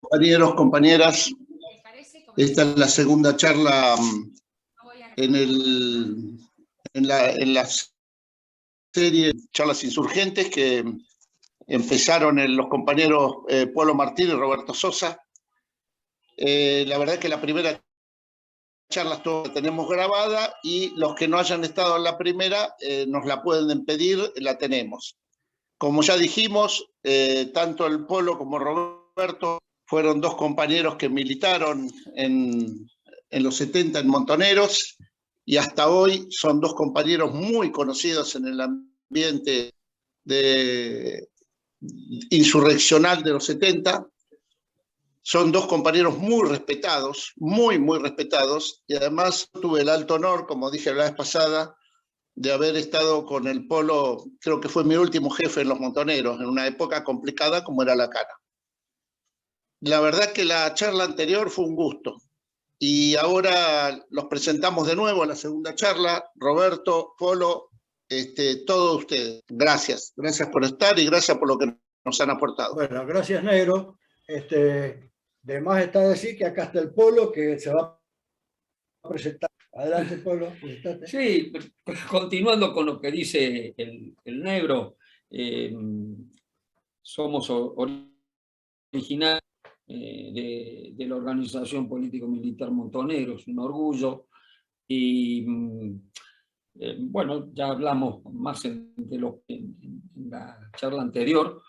Compañeros, compañeras, esta es la segunda charla en la serie Charlas Insurgentes que empezaron los compañeros Polo Martín y Roberto Sosa. La verdad es que la primera charla la tenemos grabada y los que no hayan estado en la primera nos la pueden pedir, la tenemos. Como ya dijimos, tanto el Polo como Roberto fueron dos compañeros que militaron en los 70 en Montoneros y hasta hoy son dos compañeros muy conocidos en el ambiente insurreccional de los 70. Son dos compañeros muy respetados, muy respetados, y además tuve el alto honor, como dije la vez pasada, de haber estado con el Polo, creo que fue mi último jefe en los Montoneros, en una época complicada como era la Cana. La verdad que la charla anterior fue un gusto, y ahora los presentamos de nuevo a la segunda charla. Roberto, Polo, todos ustedes. Gracias por estar y gracias por lo que nos han aportado. Bueno, gracias, Negro. De más está decir que acá está el Polo, que se va a presentar. Adelante, Polo. Presentate. Sí, continuando con lo que dice el Negro, somos originarios de la organización político-militar Montoneros, un orgullo, y bueno, ya hablamos más en la charla anterior,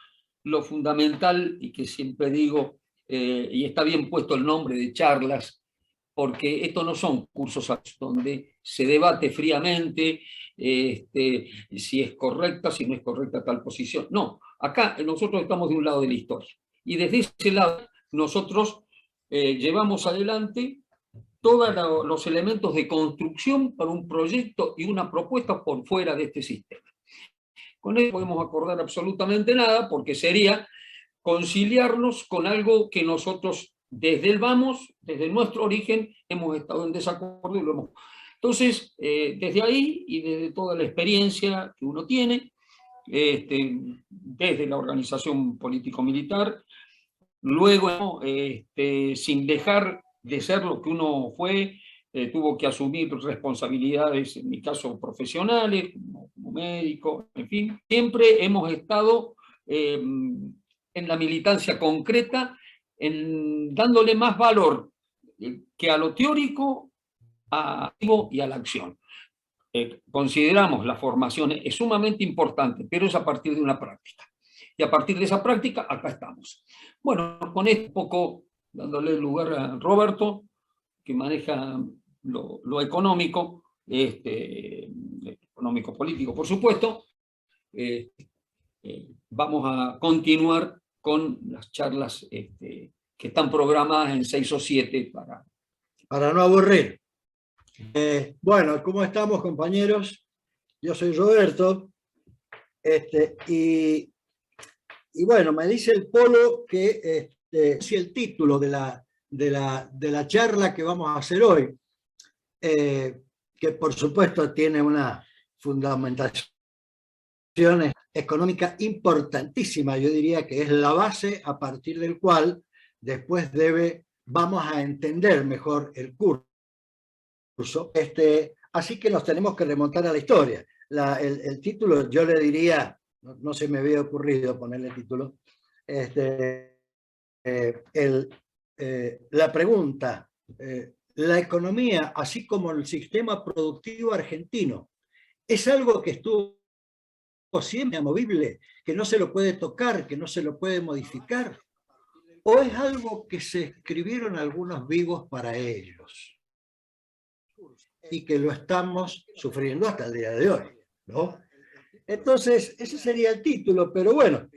lo fundamental, y que siempre digo, y está bien puesto el nombre de charlas, porque estos no son cursos donde se debate fríamente si es correcta, si no es correcta tal posición. No, acá nosotros estamos de un lado de la historia. Y desde ese lado nosotros llevamos adelante todos los elementos de construcción para un proyecto y una propuesta por fuera de este sistema. Con eso no podemos acordar absolutamente nada, porque sería conciliarnos con algo que nosotros desde nuestro origen, hemos estado en desacuerdo y lo hemos... Entonces, desde ahí y desde toda la experiencia que uno tiene, desde la organización político-militar, luego, sin dejar de ser lo que uno fue, tuvo que asumir responsabilidades, en mi caso profesionales, como médico, en fin, siempre hemos estado en la militancia concreta, dándole más valor que a lo teórico y a la acción. Consideramos la formación es sumamente importante, pero es a partir de una práctica. Y a partir de esa práctica, acá estamos. Bueno, con esto poco, dándole lugar a Roberto, que maneja lo económico, económico-político, por supuesto. Vamos a continuar con las charlas que están programadas en 6 o 7 para no aburrir. Bueno, ¿cómo estamos, compañeros? Yo soy Roberto, y bueno, me dice el Polo que si el título de la charla que vamos a hacer hoy, que por supuesto tiene una fundamentación económica importantísima, yo diría que es la base a partir del cual después vamos a entender mejor el curso. Así que nos tenemos que remontar a la historia. El título, yo le diría, no se me había ocurrido ponerle título, la pregunta, la economía, así como el sistema productivo argentino, ¿es algo que estuvo siempre inamovible, que no se lo puede tocar, que no se lo puede modificar? ¿O es algo que se escribieron algunos vivos para ellos y que lo estamos sufriendo hasta el día de hoy, ¿no? Entonces, ese sería el título, pero bueno,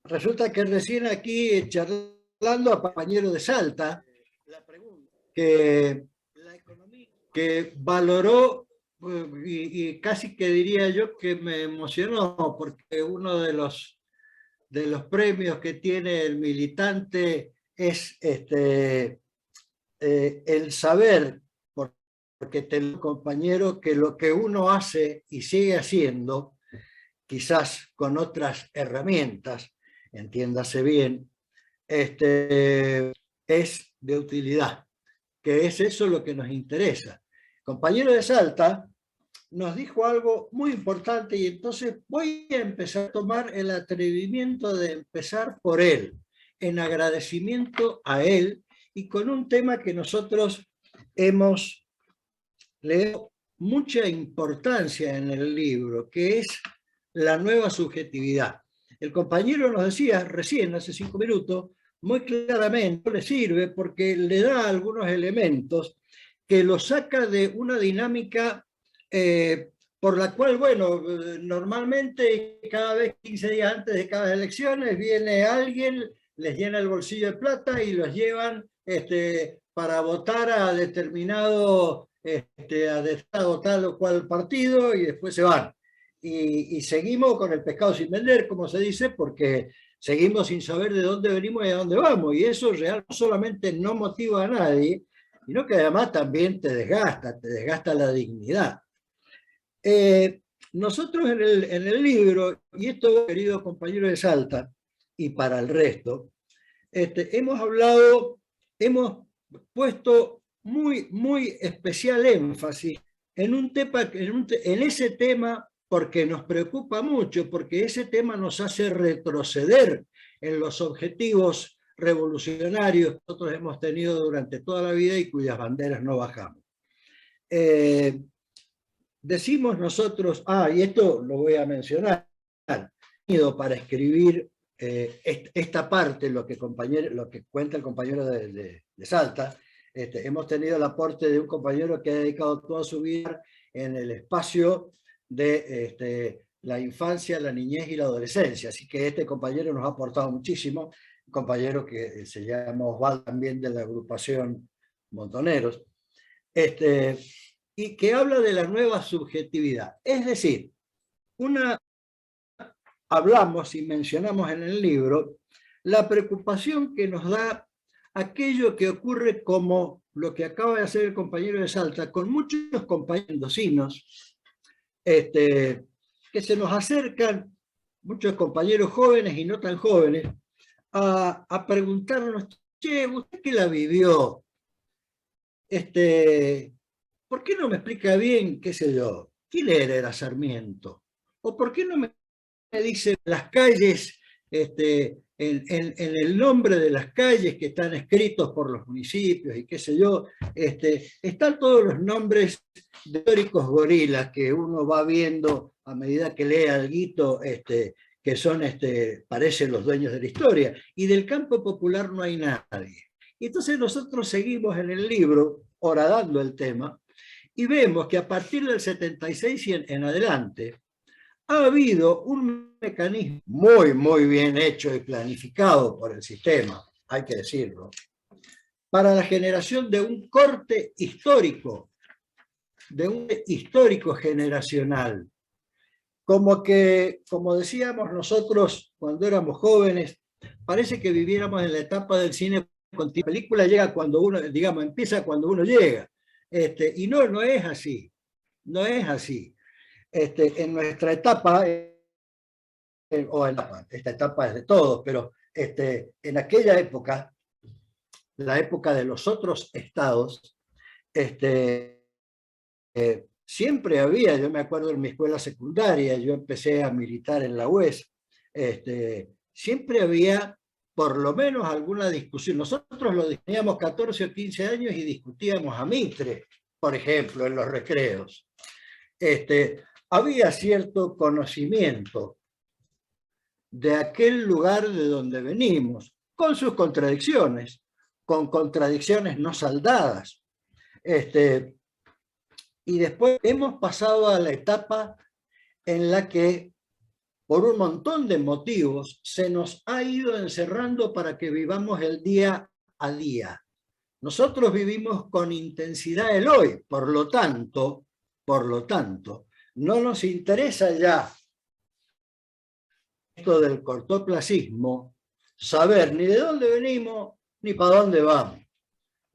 resulta que recién aquí charlando a compañero de Salta, que valoró, y casi que diría yo que me emocionó, porque uno de los premios que tiene el militante es el saber, porque tengo compañero que lo que uno hace y sigue haciendo, quizás con otras herramientas, entiéndase bien, es de utilidad, que es eso lo que nos interesa. El compañero de Salta nos dijo algo muy importante y entonces voy a empezar a tomar el atrevimiento de empezar por él, en agradecimiento a él y con un tema que nosotros le dado mucha importancia en el libro, que es la nueva subjetividad. El compañero nos decía recién, hace 5 minutos, muy claramente, le sirve porque le da algunos elementos que lo saca de una dinámica por la cual, bueno, normalmente cada vez 15 días antes de cada elecciones viene alguien, les llena el bolsillo de plata y los llevan para votar a determinado tal o cual partido y después se van. Y seguimos con el pescado sin vender, como se dice, porque seguimos sin saber de dónde venimos y a dónde vamos. Y eso real no solamente no motiva a nadie, sino que además también te desgasta la dignidad. Nosotros en el libro, y esto querido compañero de Salta, y para el resto, hemos puesto muy especial énfasis en ese tema porque nos preocupa mucho, porque ese tema nos hace retroceder en los objetivos revolucionarios que nosotros hemos tenido durante toda la vida y cuyas banderas no bajamos. Decimos nosotros, y esto lo voy a mencionar, para escribir esta parte, lo que cuenta el compañero de Salta. Hemos tenido el aporte de un compañero que ha dedicado toda su vida en el espacio de la infancia, la niñez y la adolescencia. Así que este compañero nos ha aportado muchísimo, un compañero que se llama Osvaldo, también de la agrupación Montoneros, y que habla de la nueva subjetividad. Es decir, hablamos y mencionamos en el libro la preocupación que nos da aquello que ocurre como lo que acaba de hacer el compañero de Salta, con muchos compañeros mendocinos, que se nos acercan, muchos compañeros jóvenes y no tan jóvenes, a preguntarnos, che, ¿usted qué la vivió? ¿Por qué no me explica bien, qué sé yo, quién era Sarmiento? ¿O por qué no me dice las calles, en el nombre de las calles que están escritos por los municipios y qué sé yo, están todos los nombres de históricos gorilas que uno va viendo a medida que lee alguito, que son, parecen los dueños de la historia, y del campo popular no hay nadie. Y entonces nosotros seguimos en el libro, horadando el tema, y vemos que a partir del 76 y en adelante, ha habido un mecanismo muy bien hecho y planificado por el sistema, hay que decirlo, para la generación de un corte histórico, de un histórico generacional. Como decíamos nosotros cuando éramos jóvenes, parece que viviéramos en la etapa del cine continuo. La película llega cuando uno, digamos, empieza cuando uno llega. Y no es así, no es así. En nuestra etapa, esta etapa es de todos, pero en aquella época, la época de los otros estados, siempre había, yo me acuerdo en mi escuela secundaria, yo empecé a militar en la UES, siempre había por lo menos alguna discusión. Nosotros teníamos 14 o 15 años y discutíamos a Mitre, por ejemplo, en los recreos. Había cierto conocimiento de aquel lugar de donde venimos, con sus contradicciones, con contradicciones no saldadas. Y después hemos pasado a la etapa en la que, por un montón de motivos, se nos ha ido encerrando para que vivamos el día a día. Nosotros vivimos con intensidad el hoy, por lo tanto, no nos interesa ya esto del cortoplacismo, saber ni de dónde venimos ni para dónde vamos.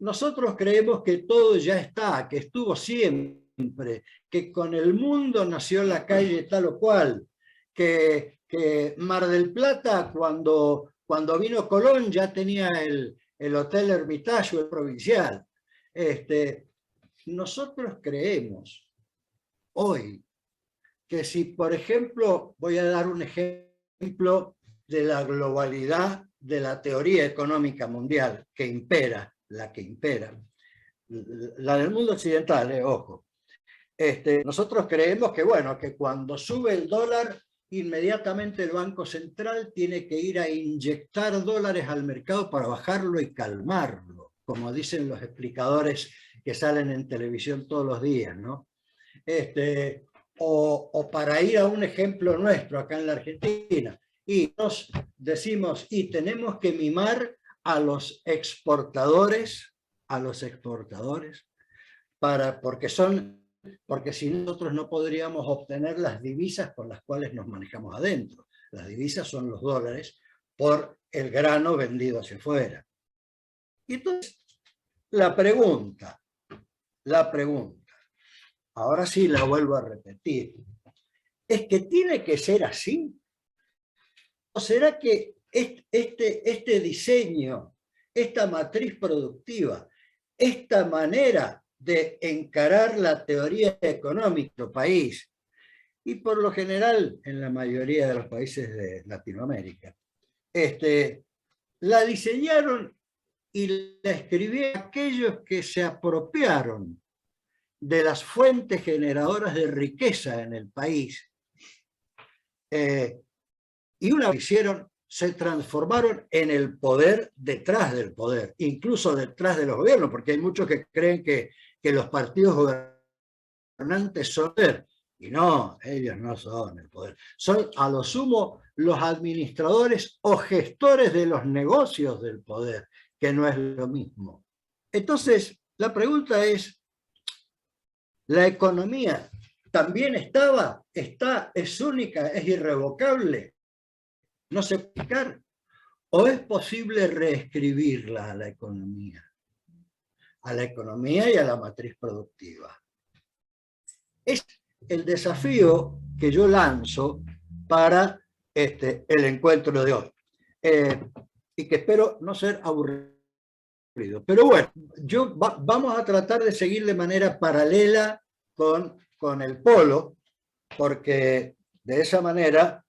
Nosotros creemos que todo ya está, que estuvo siempre, que con el mundo nació la calle tal o cual, que Mar del Plata cuando cuando vino Colón ya tenía el Hotel Hermitage, el Provincial. Nosotros creemos hoy que si, por ejemplo, voy a dar un ejemplo de la globalidad de la teoría económica mundial que impera, la que impera, la del mundo occidental, ojo. Nosotros creemos que, bueno, que cuando sube el dólar, inmediatamente el Banco Central tiene que ir a inyectar dólares al mercado para bajarlo y calmarlo, como dicen los explicadores que salen en televisión todos los días, ¿no? O para ir a un ejemplo nuestro acá en la Argentina, y nos decimos, y tenemos que mimar a los exportadores, porque si nosotros no podríamos obtener las divisas con las cuales nos manejamos adentro. Las divisas son los dólares por el grano vendido hacia afuera. Y entonces, la pregunta, ahora sí la vuelvo a repetir, ¿es que tiene que ser así? ¿O será que este diseño, esta matriz productiva, esta manera de encarar la teoría económica del país, y por lo general en la mayoría de los países de Latinoamérica, la diseñaron y la escribieron aquellos que se apropiaron de las fuentes generadoras de riqueza en el país, y una vez hicieron, se transformaron en el poder detrás del poder, incluso detrás de los gobiernos, porque hay muchos que creen que los partidos gobernantes son el poder, y no, ellos no son el poder. Son a lo sumo los administradores o gestores de los negocios del poder, que no es lo mismo. Entonces, la pregunta es, ¿la economía también es única, es irrevocable? ¿No se puede explicar? ¿O es posible reescribirla a la economía? A la economía y a la matriz productiva. Es el desafío que yo lanzo para el encuentro de hoy. Y que espero no ser aburrido. Pero bueno, vamos a tratar de seguir de manera paralela con el polo, porque de esa manera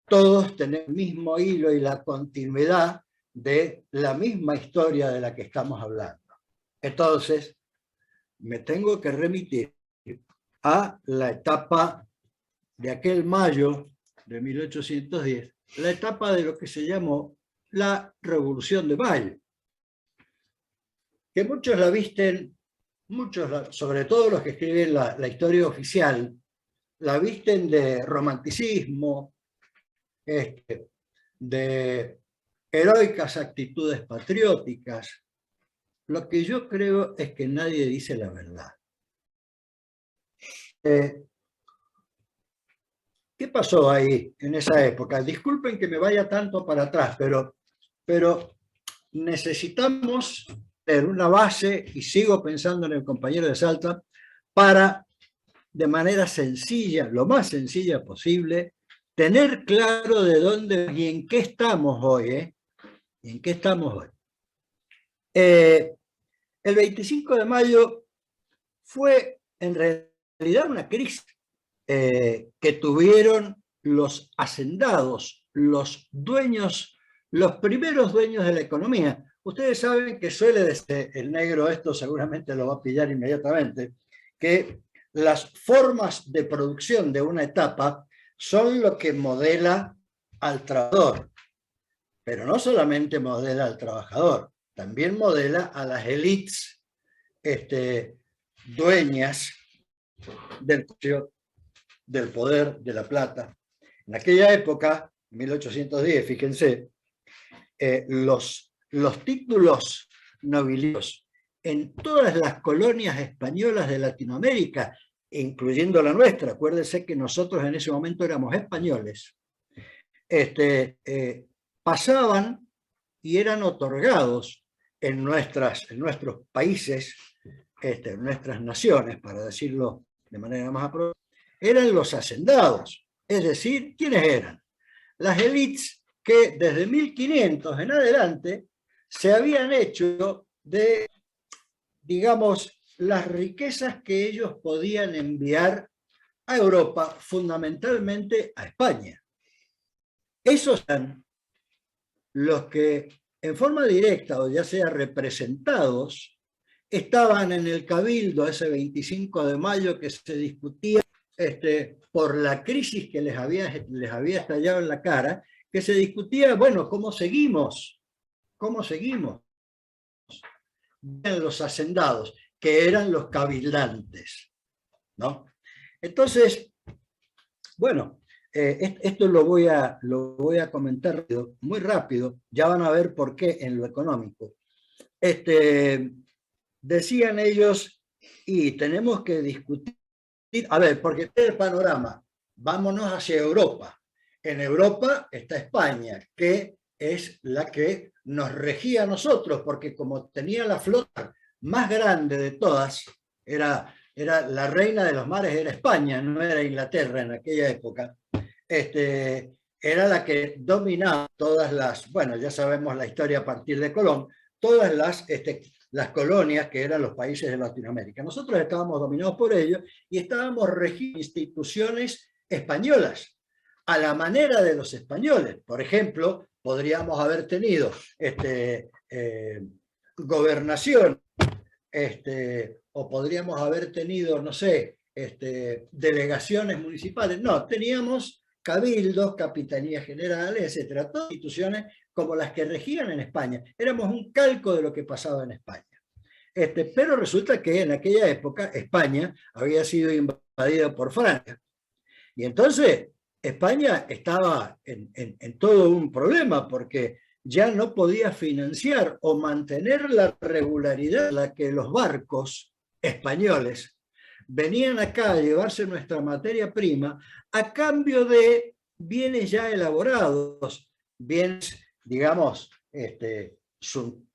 todos tenemos el mismo hilo y la continuidad de la misma historia de la que estamos hablando. Entonces, me tengo que remitir a la etapa de aquel mayo de 1810, la etapa de lo que se llamó la Revolución de Mayo, que muchos la visten, sobre todo los que escriben la historia oficial, la visten de romanticismo, de heroicas actitudes patrióticas. Lo que yo creo es que nadie dice la verdad. ¿Qué pasó ahí en esa época? Disculpen que me vaya tanto para atrás, pero necesitamos tener una base, y sigo pensando en el compañero de Salta, para, de manera sencilla, lo más sencilla posible, tener claro de dónde y en qué estamos hoy. ¿En qué estamos hoy? El 25 de mayo fue en realidad una crisis que tuvieron los hacendados, los dueños, los primeros dueños de la economía. Ustedes saben que suele decir, el negro esto seguramente lo va a pillar inmediatamente, que las formas de producción de una etapa son lo que modela al trabajador, pero no solamente modela al trabajador, también modela a las élites dueñas del poder, de la plata. En aquella época, 1810, fíjense, los títulos nobiliarios en todas las colonias españolas de Latinoamérica, incluyendo la nuestra, acuérdense que nosotros en ese momento éramos españoles, pasaban y eran otorgados en nuestros países, en nuestras naciones, para decirlo de manera más apropiada, eran los hacendados. Es decir, ¿quiénes eran? Las élites que desde 1500 en adelante se habían hecho de, digamos, las riquezas que ellos podían enviar a Europa, fundamentalmente a España. Esos eran los que en forma directa o ya sea representados estaban en el Cabildo ese 25 de mayo que se discutía por la crisis que les había estallado en la cara, que se discutía, bueno, ¿cómo seguimos? ¿Cómo seguimos? Los hacendados, que eran los cabildantes, ¿no? Entonces, bueno, esto lo voy a comentar muy rápido, ya van a ver por qué en lo económico. Decían ellos, y tenemos que discutir, a ver, porque este es el panorama, vámonos hacia Europa. En Europa está España, que es la que nos regía a nosotros, porque como tenía la flota más grande de todas, era la reina de los mares, era España, no era Inglaterra en aquella época, era la que dominaba todas las, bueno, ya sabemos la historia a partir de Colón, todas las colonias que eran los países de Latinoamérica. Nosotros estábamos dominados por ellos y estábamos regidos por instituciones españolas, a la manera de los españoles. Por ejemplo, podríamos haber tenido gobernación, o podríamos haber tenido, no sé, delegaciones municipales. No, teníamos cabildos, capitanías generales, etcétera, todas instituciones como las que regían en España. Éramos un calco de lo que pasaba en España. Pero resulta que en aquella época España había sido invadida por Francia. Y entonces España estaba en todo un problema porque ya no podía financiar o mantener la regularidad en la que los barcos españoles venían acá a llevarse nuestra materia prima a cambio de bienes ya elaborados, bienes, digamos,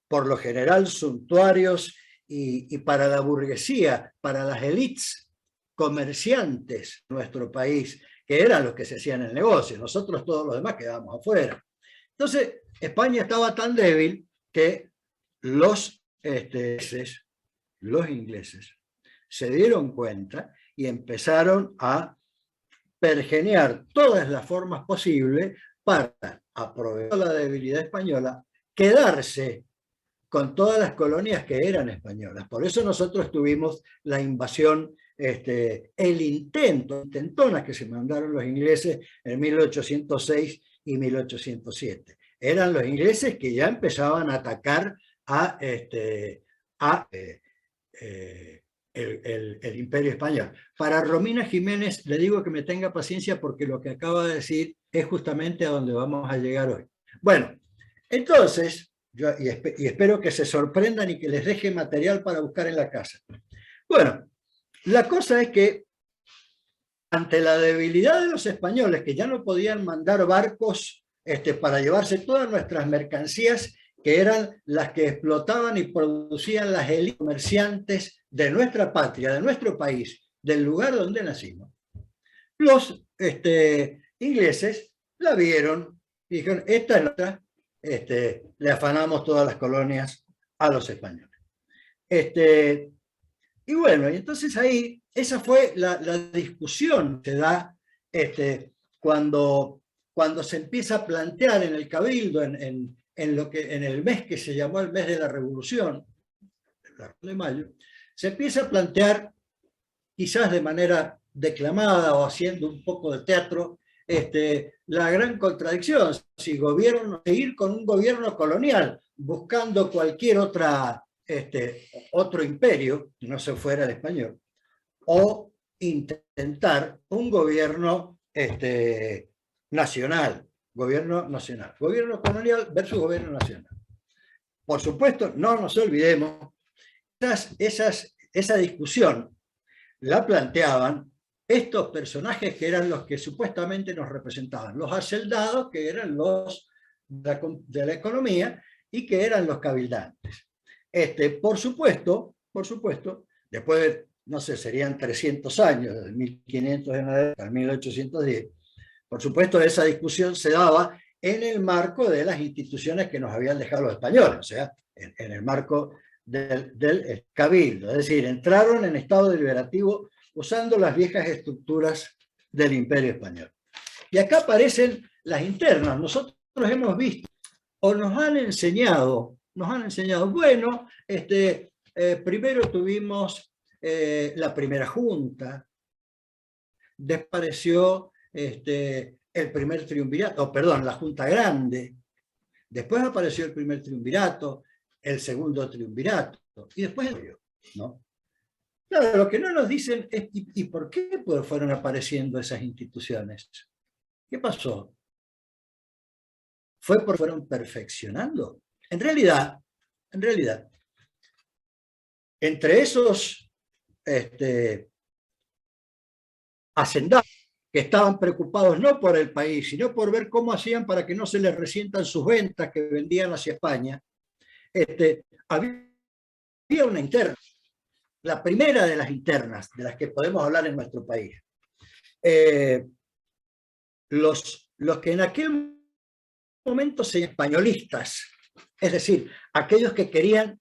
por lo general suntuarios y para la burguesía, para las élites comerciantes de nuestro país, que eran los que se hacían el negocio. Nosotros todos los demás quedábamos afuera. Entonces, España estaba tan débil que los ingleses se dieron cuenta y empezaron a pergeñar todas las formas posibles para, aprovechar la debilidad española, quedarse con todas las colonias que eran españolas. Por eso nosotros tuvimos la invasión, intentonas que se mandaron los ingleses en 1806 y 1807. Eran los ingleses que ya empezaban a atacar el Imperio Español. Para Romina Jiménez le digo que me tenga paciencia porque lo que acaba de decir es justamente a donde vamos a llegar hoy. Bueno, entonces, y espero que se sorprendan y que les deje material para buscar en la casa. Bueno, la cosa es que ante la debilidad de los españoles, que ya no podían mandar barcos para llevarse todas nuestras mercancías, que eran las que explotaban y producían las élites comerciantes de nuestra patria, de nuestro país, del lugar donde nacimos. Los ingleses la vieron y dijeron, esta es nuestra, le afanamos todas las colonias a los españoles. Y bueno, y entonces ahí, esa fue la discusión que se da cuando se empieza a plantear en el Cabildo, en el mes que se llamó el mes de la Revolución, de mayo, se empieza a plantear, quizás de manera declamada o haciendo un poco de teatro, la gran contradicción, si seguir con un gobierno colonial, buscando cualquier otro imperio, que no se fuera el español, o intentar un gobierno nacional, gobierno colonial versus gobierno nacional. Por supuesto, no nos olvidemos, esa discusión la planteaban estos personajes que eran los que supuestamente nos representaban, los hacendados, que eran los de la economía y que eran los cabildantes. Por supuesto, después de, no sé, serían 300 años, desde 1500 en adelante, 1810, por supuesto esa discusión se daba en el marco de las instituciones que nos habían dejado los españoles, o sea, en el marco del cabildo. Es decir, entraron en estado deliberativo usando las viejas estructuras del Imperio Español. Y acá aparecen las internas. Nosotros hemos visto, o nos han enseñado, bueno, primero tuvimos la primera junta, desapareció el primer triunvirato, perdón, la Junta Grande, después apareció el primer triunvirato, el segundo triunvirato, y después ¿no? Claro, lo que no nos dicen es ¿y por qué fueron apareciendo esas instituciones? ¿Qué pasó? ¿Fue porque fueron perfeccionando? En realidad, entre esos hacendados que estaban preocupados no por el país, sino por ver cómo hacían para que no se les resientan sus ventas que vendían hacia España, había una interna, la primera de las internas de las que podemos hablar en nuestro país. Los que en aquel momento se llaman españolistas, es decir, aquellos que querían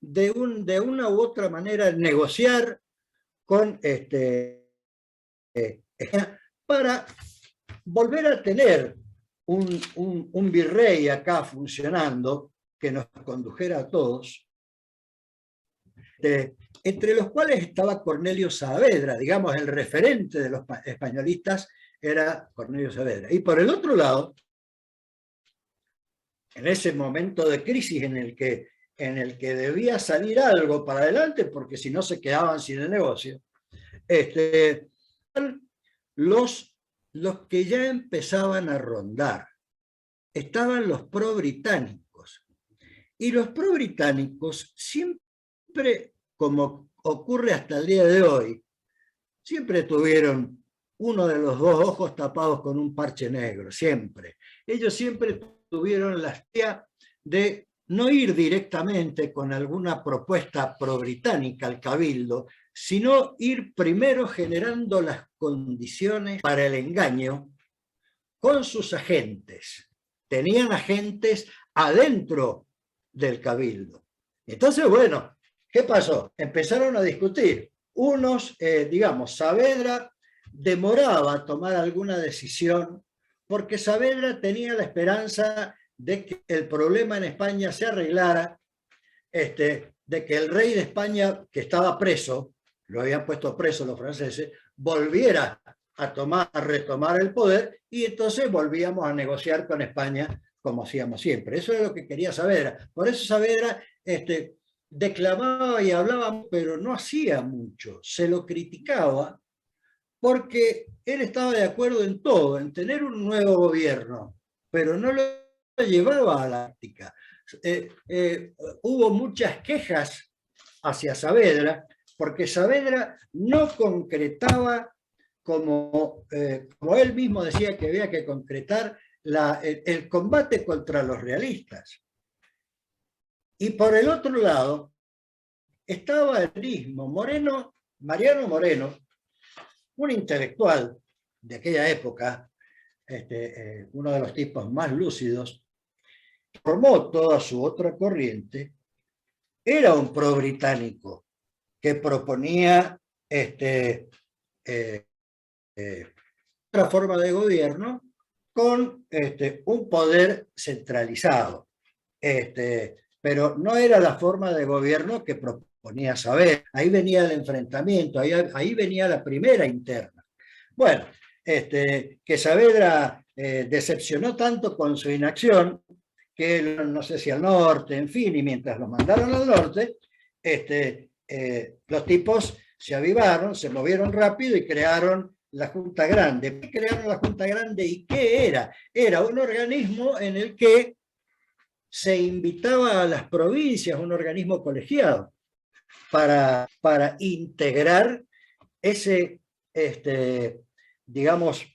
de una u otra manera negociar con para volver a tener un virrey acá funcionando que nos condujera a todos, entre los cuales estaba Cornelio Saavedra, digamos, el referente de los españolistas era Cornelio Saavedra. Y por el otro lado, en ese momento de crisis en el que debía salir algo para adelante, porque si no se quedaban sin el negocio, los que ya empezaban a rondar, estaban los pro-británicos. Y los pro-británicos siempre, como ocurre hasta el día de hoy, siempre tuvieron uno de los dos ojos tapados con un parche negro, siempre. Ellos siempre tuvieron la idea de no ir directamente con alguna propuesta pro-británica al cabildo, sino ir primero generando las condiciones para el engaño con sus agentes. Tenían agentes adentro del cabildo. Entonces, bueno, ¿qué pasó? Empezaron a discutir. Unos, digamos, Saavedra demoraba a tomar alguna decisión porque Saavedra tenía la esperanza de que el problema en España se arreglara, de que el rey de España, que estaba preso, lo habían puesto preso los franceses, volviera a retomar el poder y entonces volvíamos a negociar con España como hacíamos siempre. Eso es lo que quería Saavedra. Por eso Saavedra declamaba y hablaba, pero no hacía mucho. Se lo criticaba porque él estaba de acuerdo en todo, en tener un nuevo gobierno, pero no lo llevaba a la práctica. Hubo muchas quejas hacia Saavedra, porque Saavedra no concretaba como él mismo decía que había que concretar el combate contra los realistas. Y por el otro lado estaba el mismo Mariano Moreno, un intelectual de aquella época, uno de los tipos más lúcidos, formó toda su otra corriente, era un pro-británico que proponía otra forma de gobierno con un poder centralizado. Pero no era la forma de gobierno que proponía Saavedra. Ahí venía el enfrentamiento, ahí venía la primera interna. Bueno, que Saavedra decepcionó tanto con su inacción que no sé si al norte, en fin, y mientras lo mandaron al norte, los tipos se avivaron, se movieron rápido y crearon la Junta Grande. ¿Qué crearon la Junta Grande y qué era? Era un organismo en el que se invitaba a las provincias, un organismo colegiado, para integrar ese, digamos,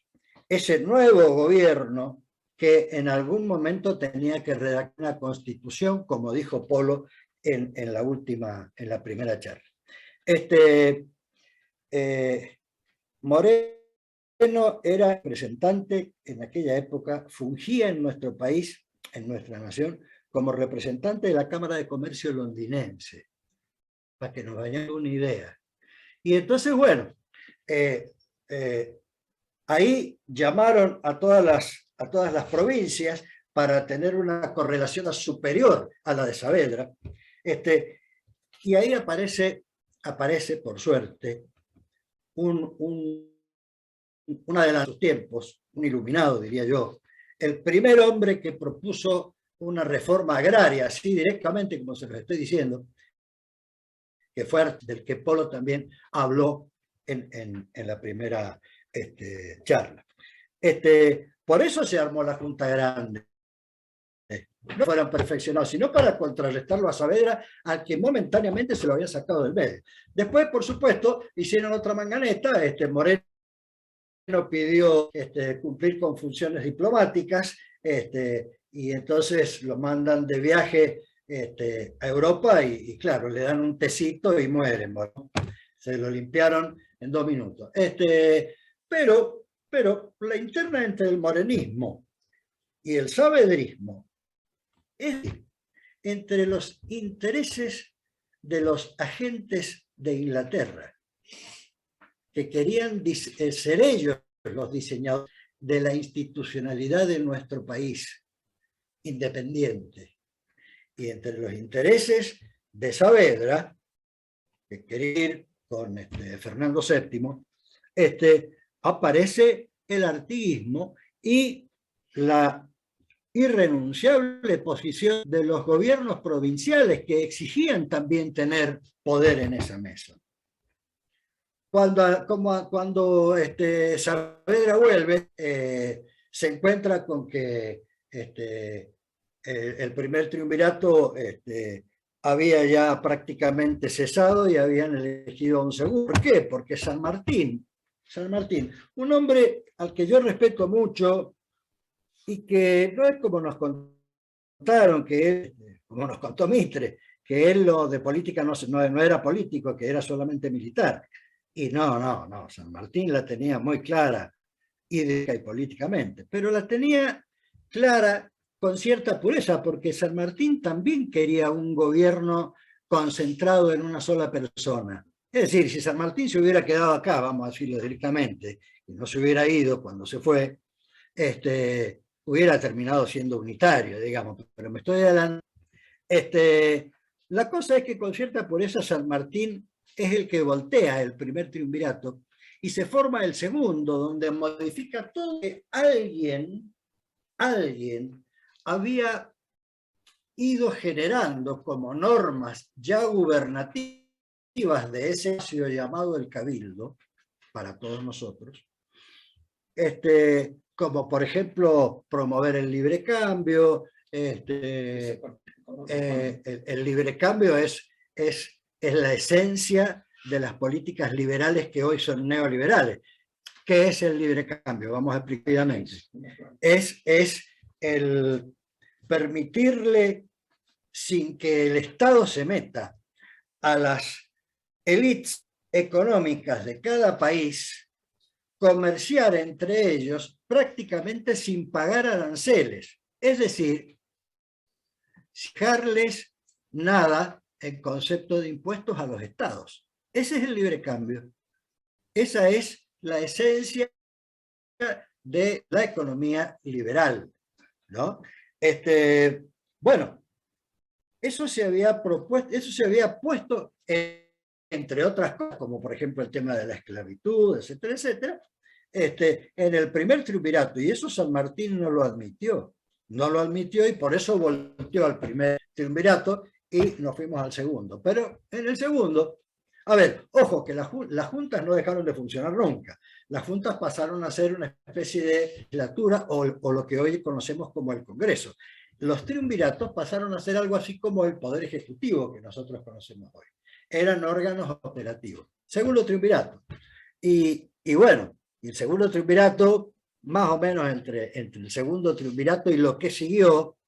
ese nuevo gobierno que en algún momento tenía que redactar una constitución, como dijo Polo en la primera charla. Moreno Moreno era representante en aquella época, fungía en nuestro país, en nuestra nación, como representante de la Cámara de Comercio londinense, para que nos vayamos una idea. Y entonces, bueno, ahí llamaron a todas las provincias para tener una correlación superior a la de Saavedra. Y ahí aparece, por suerte, un adelantado de sus tiempos, un iluminado, diría yo, el primer hombre que propuso una reforma agraria, así directamente como se lo estoy diciendo, que fue del que Polo también habló en la primera charla. Por eso se armó la Junta Grande. No fueran perfeccionados, sino para contrarrestarlo a Saavedra, al que momentáneamente se lo había sacado del medio. Después, por supuesto, hicieron otra manganeta. Moreno pidió cumplir con funciones diplomáticas, y entonces lo mandan de viaje a Europa y claro, le dan un tecito y mueren. Bueno, se lo limpiaron en 2 minutos. Pero la interna entre el morenismo y el saavedrismo es entre los intereses de los agentes de Inglaterra, que querían ser ellos los diseñadores de la institucionalidad de nuestro país independiente, y entre los intereses de Saavedra, que quería ir con Fernando VII, aparece el artiguismo y la irrenunciable posición de los gobiernos provinciales, que exigían también tener poder en esa mesa. Cuando Saavedra vuelve, se encuentra con que el primer triunvirato había ya prácticamente cesado y habían elegido a un segundo. ¿Por qué? Porque San Martín, un hombre al que yo respeto mucho y que no es como nos contaron, como nos contó Mitre, que él lo de política no era político, que era solamente militar. Y no, San Martín la tenía muy clara, ideológica y políticamente, pero la tenía clara con cierta pureza, porque San Martín también quería un gobierno concentrado en una sola persona. Es decir, si San Martín se hubiera quedado acá, vamos a decirlo directamente, y no se hubiera ido cuando se fue, hubiera terminado siendo unitario, digamos, pero me estoy adelantando. La cosa es que con cierta pureza San Martín es el que voltea el primer triunvirato y se forma el segundo, donde modifica todo que alguien había ido generando como normas ya gubernativas de ese espacio llamado el Cabildo, para todos nosotros, como por ejemplo promover el libre cambio. El libre cambio es la esencia de las políticas liberales que hoy son neoliberales. ¿Qué es el libre cambio? Vamos a explicar rápidamente. Es el permitirle, sin que el Estado se meta, a las élites económicas de cada país comerciar entre ellos prácticamente sin pagar aranceles. Es decir, fijarles nada en concepto de impuestos a los estados. Ese es el libre cambio. Esa es la esencia de la economía liberal, ¿no? Bueno, eso se había propuesto, eso se había puesto entre otras cosas, como por ejemplo el tema de la esclavitud, etcétera, etcétera, en el primer triunvirato, y eso San Martín no lo admitió. No lo admitió y por eso volteó al primer triunvirato y nos fuimos al segundo. Pero en el segundo, a ver, ojo, que las juntas no dejaron de funcionar nunca. Las juntas pasaron a ser una especie de legislatura o lo que hoy conocemos como el Congreso. Los triunviratos pasaron a ser algo así como el Poder Ejecutivo que nosotros conocemos hoy. Eran órganos operativos. Segundo triunvirato. Y bueno, el segundo triunvirato, más o menos entre el segundo triunvirato y lo que siguió,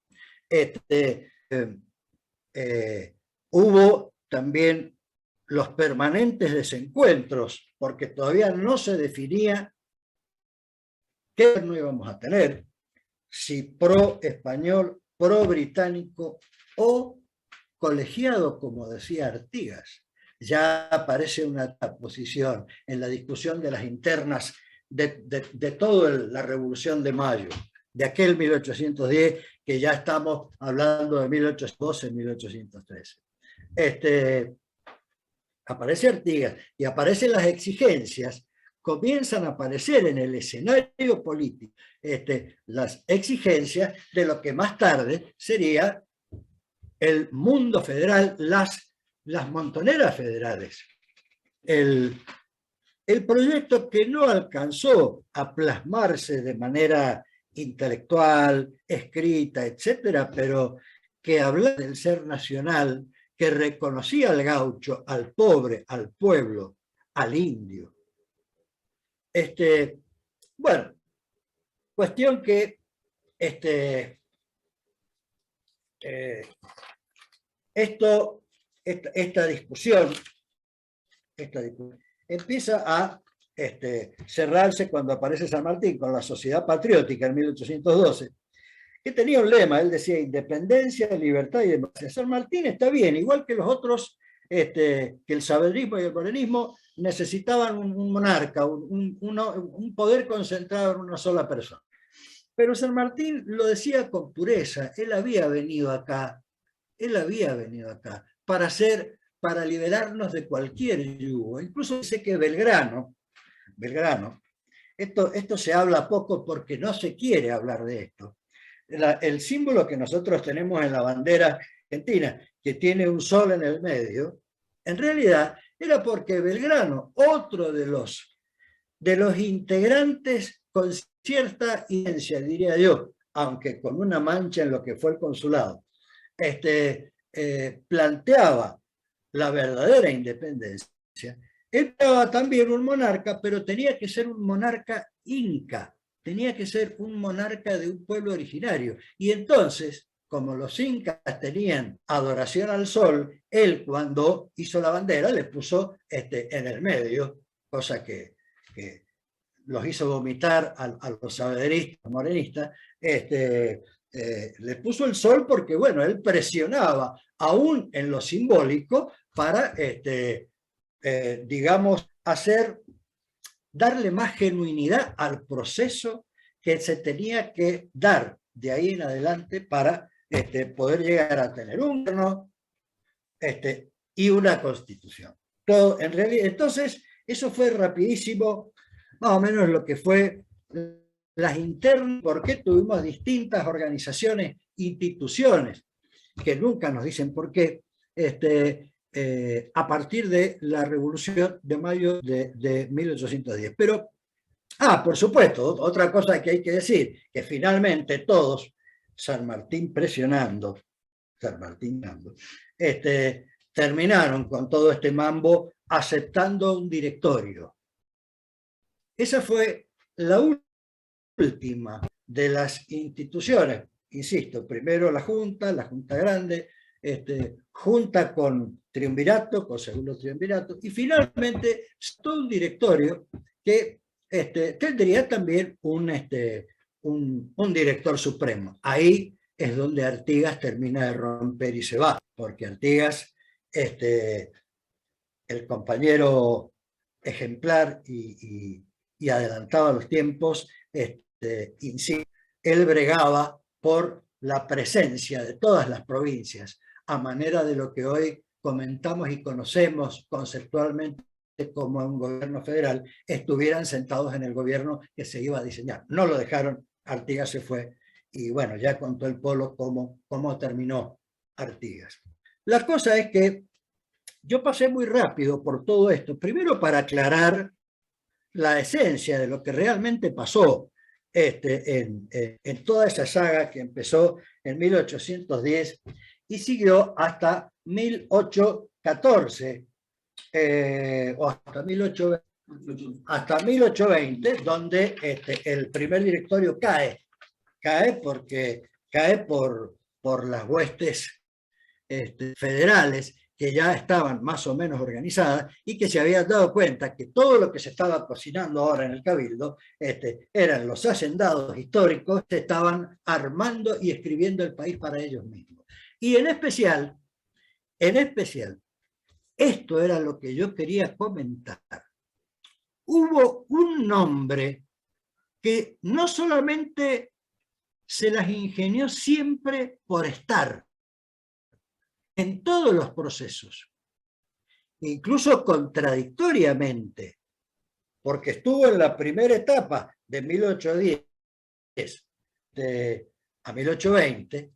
hubo también los permanentes desencuentros, porque todavía no se definía ¿qué gobierno íbamos a tener? Si pro-español, pro-británico o colegiado, como decía Artigas. Ya aparece una posición en la discusión de las internas de toda la Revolución de Mayo, de aquel 1810, que ya estamos hablando de 1812, 1813. Aparece Artigas y aparecen las exigencias, comienzan a aparecer en el escenario político las exigencias de lo que más tarde sería el mundo federal, las montoneras federales. El proyecto que no alcanzó a plasmarse de manera intelectual, escrita, etcétera, pero que hablaba del ser nacional, que reconocía al gaucho, al pobre, al pueblo, al indio. Bueno, cuestión que esta discusión empieza a cerrarse cuando aparece San Martín con la Sociedad Patriótica en 1812, que tenía un lema. Él decía independencia, libertad y democracia. San Martín está bien, igual que los otros, que el saavedrismo y el morenismo necesitaban un monarca, un poder concentrado en una sola persona. Pero San Martín lo decía con pureza. Él había venido acá para liberarnos de cualquier yugo. Incluso dice que Belgrano, esto se habla poco porque no se quiere hablar de esto. El símbolo que nosotros tenemos en la bandera argentina, que tiene un sol en el medio, en realidad era porque Belgrano, otro de los integrantes con cierta incidencia, diría yo, aunque con una mancha en lo que fue el consulado, planteaba la verdadera independencia. Él era también un monarca, pero tenía que ser un monarca inca, tenía que ser un monarca de un pueblo originario. Y entonces, como los incas tenían adoración al sol, él cuando hizo la bandera le puso en el medio, cosa que los hizo vomitar a los saavedristas, morenistas, le puso el sol porque, bueno, él presionaba aún en lo simbólico para, digamos, darle más genuinidad al proceso que se tenía que dar de ahí en adelante para poder llegar a tener un gobierno y una constitución. Todo, en realidad, entonces, eso fue rapidísimo, más o menos lo que fue las internas, porque tuvimos distintas organizaciones, instituciones, que nunca nos dicen por qué, a partir de la Revolución de Mayo de 1810. Pero, por supuesto, otra cosa que hay que decir, que finalmente todos, San Martín presionando, terminaron con todo este mambo aceptando un directorio. Esa fue la última de las instituciones, insisto, primero la Junta Grande, junta con triunvirato, con segundo triunvirato, y finalmente todo un directorio que tendría también un director supremo. Ahí es donde Artigas termina de romper y se va, porque Artigas, el compañero ejemplar y adelantado a los tiempos, él bregaba por la presencia de todas las provincias, a manera de lo que hoy comentamos y conocemos conceptualmente como un gobierno federal, estuvieran sentados en el gobierno que se iba a diseñar. No lo dejaron, Artigas se fue, y bueno, ya contó el pueblo cómo terminó Artigas. La cosa es que yo pasé muy rápido por todo esto, primero para aclarar la esencia de lo que realmente pasó en toda esa saga que empezó en 1810 y siguió hasta 1814 o hasta 1820, donde el primer directorio cae porque cae por las huestes federales que ya estaban más o menos organizadas y que se habían dado cuenta que todo lo que se estaba cocinando ahora en el Cabildo eran los hacendados históricos que estaban armando y escribiendo el país para ellos mismos. Y en especial, esto era lo que yo quería comentar. Hubo un nombre que no solamente se las ingenió siempre por estar en todos los procesos, incluso contradictoriamente, porque estuvo en la primera etapa de 1810 a 1820,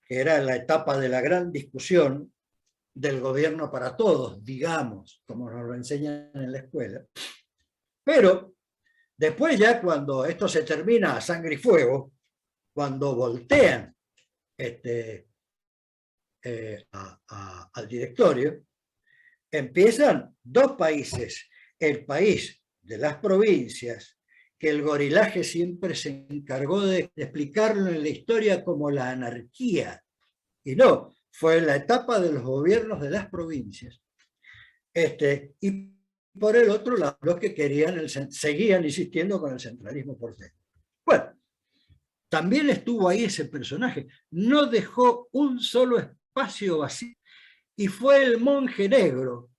que era la etapa de la gran discusión del gobierno para todos, digamos, como nos lo enseñan en la escuela. Pero después ya cuando esto se termina a sangre y fuego, cuando voltean al directorio, empiezan dos países, el país de las provincias, que el gorilaje siempre se encargó de explicarlo en la historia como la anarquía, y no, fue la etapa de los gobiernos de las provincias. Y por el otro lado, los que querían, seguían insistiendo con el centralismo porteño. Bueno, también estuvo ahí ese personaje, no dejó un solo espacio vacío, y fue el monje negro,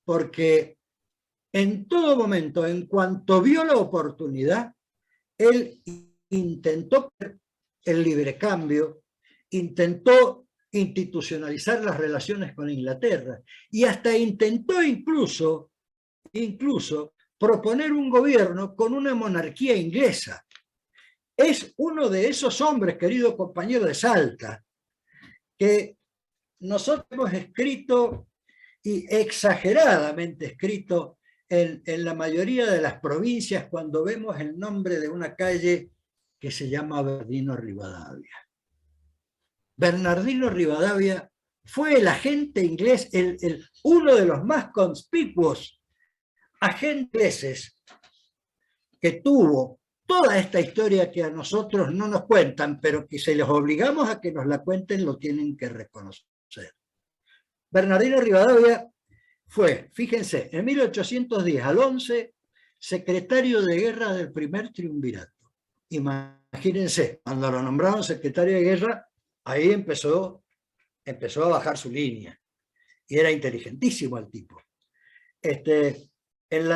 porque en todo momento, en cuanto vio la oportunidad, él intentó el librecambio, intentó institucionalizar las relaciones con Inglaterra y hasta intentó incluso proponer un gobierno con una monarquía inglesa. Es uno de esos hombres, querido compañero de Salta, que nosotros hemos escrito, y exageradamente escrito, en la mayoría de las provincias cuando vemos el nombre de una calle que se llama Bernardino Rivadavia. Bernardino Rivadavia fue el agente inglés, uno de los más conspicuos agentes ingleses que tuvo toda esta historia que a nosotros no nos cuentan, pero que si les obligamos a que nos la cuenten, lo tienen que reconocer. Bernardino Rivadavia fue, fíjense, en 1810 al 11, secretario de guerra del primer triunvirato. Imagínense, cuando lo nombraron secretario de guerra, ahí empezó a bajar su línea. Y era inteligentísimo el tipo. Después, en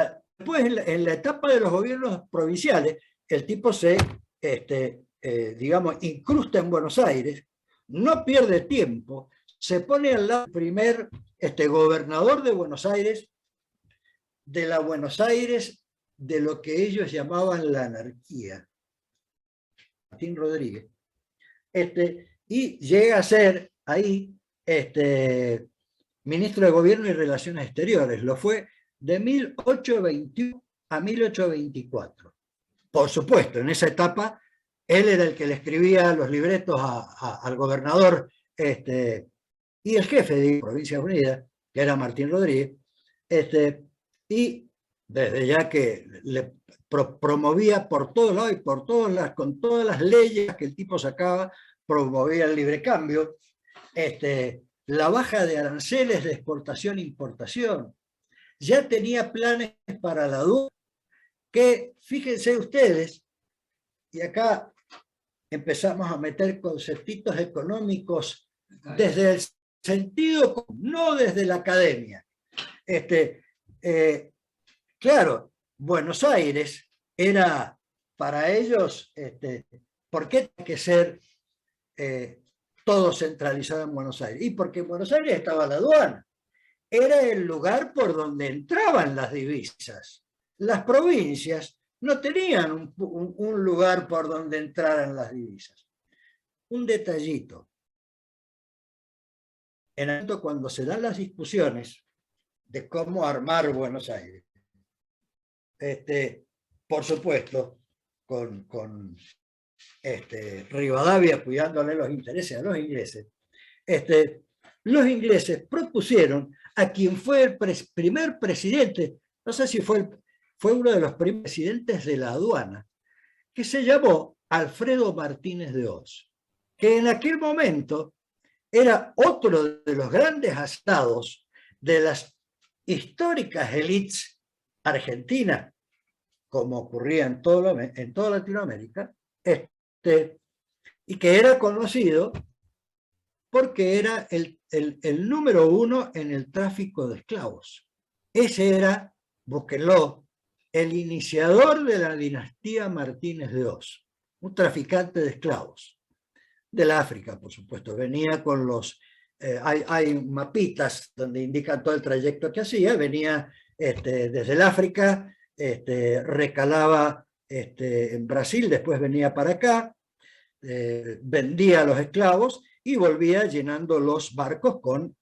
la etapa de los gobiernos provinciales, el tipo se, digamos, incrusta en Buenos Aires, no pierde tiempo, se pone al lado del primer gobernador de Buenos Aires, de la Buenos Aires de lo que ellos llamaban la anarquía, Martín Rodríguez, y llega a ser ahí ministro de Gobierno y Relaciones Exteriores. Lo fue de 1821 a 1824. Por supuesto, en esa etapa, él era el que le escribía los libretos al gobernador y el jefe de Provincias Unidas, que era Martín Rodríguez, y desde ya que le promovía por todos lados y con todas las leyes que el tipo sacaba, promovía el libre cambio, la baja de aranceles de exportación e importación. Ya tenía planes para la aduana que, fíjense ustedes, y acá empezamos a meter conceptitos económicos desde el sentido, no desde la academia. Claro, Buenos Aires era para ellos, ¿por qué tiene que ser todo centralizado en Buenos Aires? Y porque en Buenos Aires estaba la aduana. Era el lugar por donde entraban las divisas. Las provincias no tenían un lugar por donde entraran las divisas. Un detallito. En el momento cuando se dan las discusiones de cómo armar Buenos Aires, por supuesto, con Rivadavia cuidándole los intereses a los ingleses propusieron a quien fue el primer presidente, no sé si fue uno de los primeros presidentes de la aduana, que se llamó Alfredo Martínez de Oz, que en aquel momento era otro de los grandes asados de las históricas élites argentinas, como ocurría en toda Latinoamérica, y que era conocido porque era el número uno en el tráfico de esclavos. Ese era, búsquenlo, el iniciador de la dinastía Martínez de Oz, un traficante de esclavos, del África, por supuesto. Venía con los... hay mapitas donde indican todo el trayecto que hacía, venía desde el África, recalaba en Brasil, después venía para acá, vendía a los esclavos y volvía llenando los barcos con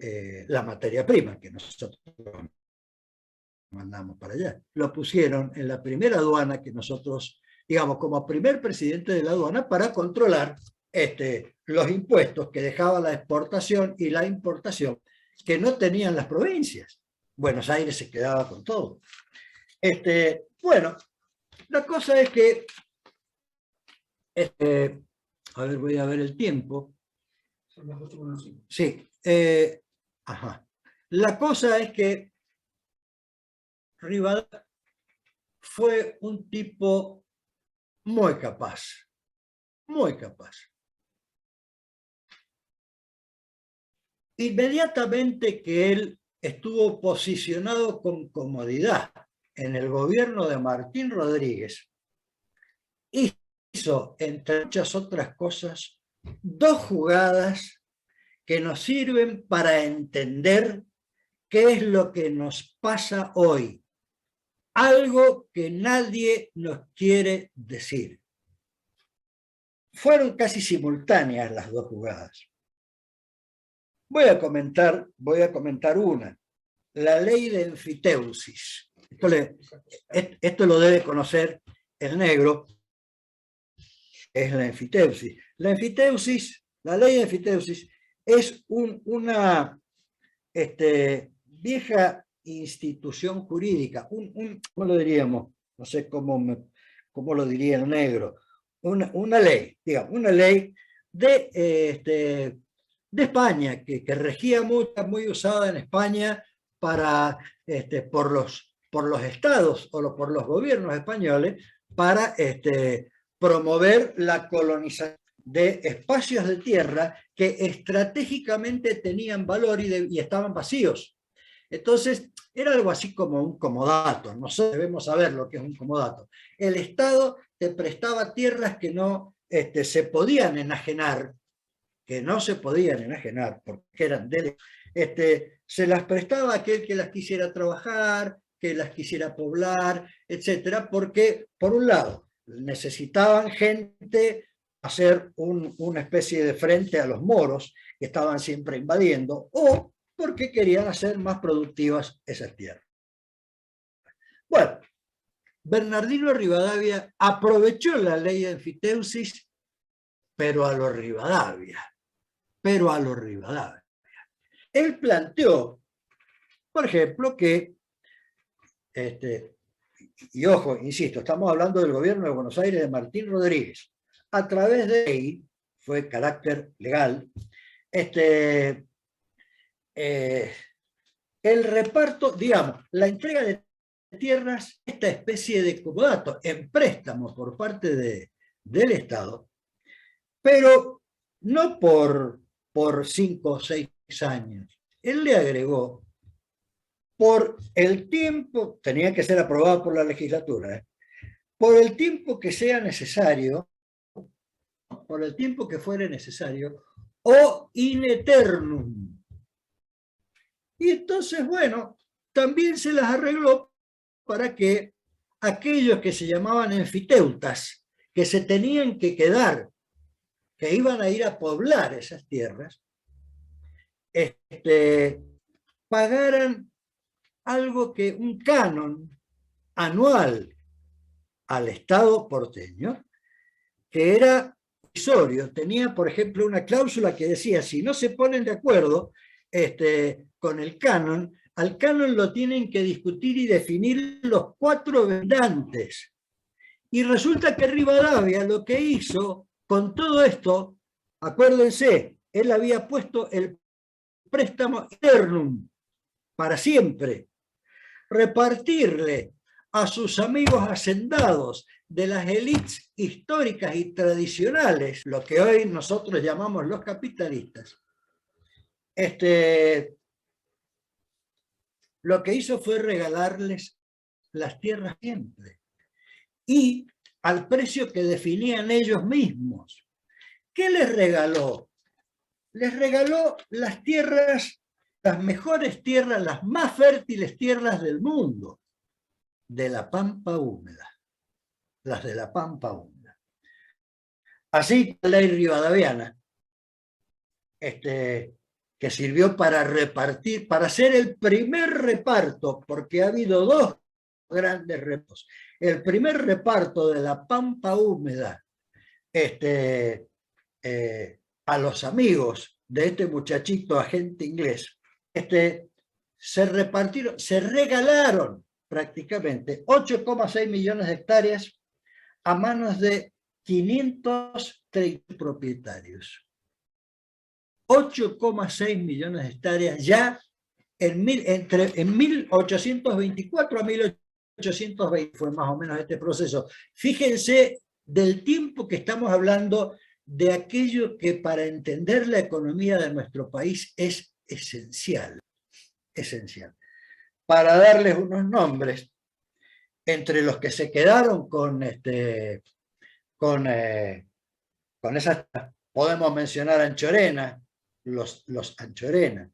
la materia prima que nosotros mandamos para allá. Lo pusieron en la primera aduana que nosotros, digamos, como primer presidente de la aduana para controlar los impuestos que dejaba la exportación y la importación que no tenían las provincias. Buenos Aires se quedaba con todo. Bueno, la cosa es que a ver, voy a ver el tiempo. Sí. Ajá. La cosa es que Rivadavia fue un tipo muy capaz. Muy capaz. Inmediatamente que él estuvo posicionado con comodidad en el gobierno de Martín Rodríguez, hizo, entre muchas otras cosas, dos jugadas que nos sirven para entender qué es lo que nos pasa hoy. Algo que nadie nos quiere decir. Fueron casi simultáneas las dos jugadas. Voy a comentar una. La ley de enfiteusis. Esto lo debe conocer el negro. Es la enfiteusis. La ley de enfiteusis es una vieja institución jurídica, ¿cómo lo diríamos? No sé cómo lo diría el negro. Una ley, digamos, una ley de España, que regía mucho, muy usada en España para, por los estados o por los gobiernos españoles para promover la colonización de espacios de tierra que estratégicamente tenían valor y estaban vacíos. Entonces, era algo así como un comodato. Nosotros debemos saber lo que es un comodato. El Estado te prestaba tierras que no se podían enajenar, porque eran se las prestaba a aquel que las quisiera trabajar, que las quisiera poblar, etcétera, porque, por un lado, necesitaban gente hacer una especie de frente a los moros que estaban siempre invadiendo, o porque querían hacer más productivas esas tierras. Bueno, Bernardino Rivadavia aprovechó la ley de enfiteusis, pero a lo Rivadavia. Él planteó, por ejemplo, que, y ojo, insisto, estamos hablando del gobierno de Buenos Aires de Martín Rodríguez, a través de ley, fue carácter legal, el reparto, digamos, la entrega de tierras, esta especie de comodato en préstamo por parte del Estado, pero no por 5 o 6 años. Él le agregó, por el tiempo, tenía que ser aprobado por la legislatura, por el tiempo que sea necesario, por el tiempo que fuere necesario, o in eternum. Y entonces, bueno, también se las arregló para que aquellos que se llamaban enfiteutas, que se tenían que quedar, que iban a ir a poblar esas tierras, pagaran algo que un canon anual al Estado porteño, que era provisorio. Tenía, por ejemplo, una cláusula que decía, si no se ponen de acuerdo con el canon, al canon lo tienen que discutir y definir los 4 vendantes. Y resulta que Rivadavia lo que hizo con todo esto, acuérdense, él había puesto el préstamo eternum, para siempre, repartirle a sus amigos hacendados de las élites históricas y tradicionales, lo que hoy nosotros llamamos los capitalistas, lo que hizo fue regalarles las tierras siempre y al precio que definían ellos mismos. ¿Qué les regaló? Les regaló las tierras, las mejores tierras, las más fértiles tierras del mundo, de la pampa húmeda, las de la pampa húmeda. Así la ley rivadaviana, que sirvió para repartir, para hacer el primer reparto, porque ha habido dos grandes repartos. El primer reparto de la pampa húmeda a los amigos de este muchachito agente inglés, se repartieron, se regalaron prácticamente 8,6 millones de hectáreas a manos de 530 propietarios. 8,6 millones de hectáreas ya en 1824 a 1820 fue más o menos este proceso. Fíjense del tiempo que estamos hablando de aquello que para entender la economía de nuestro país es esencial. Esencial. Para darles unos nombres, entre los que se quedaron con esas, podemos mencionar Anchorena, los Anchorena,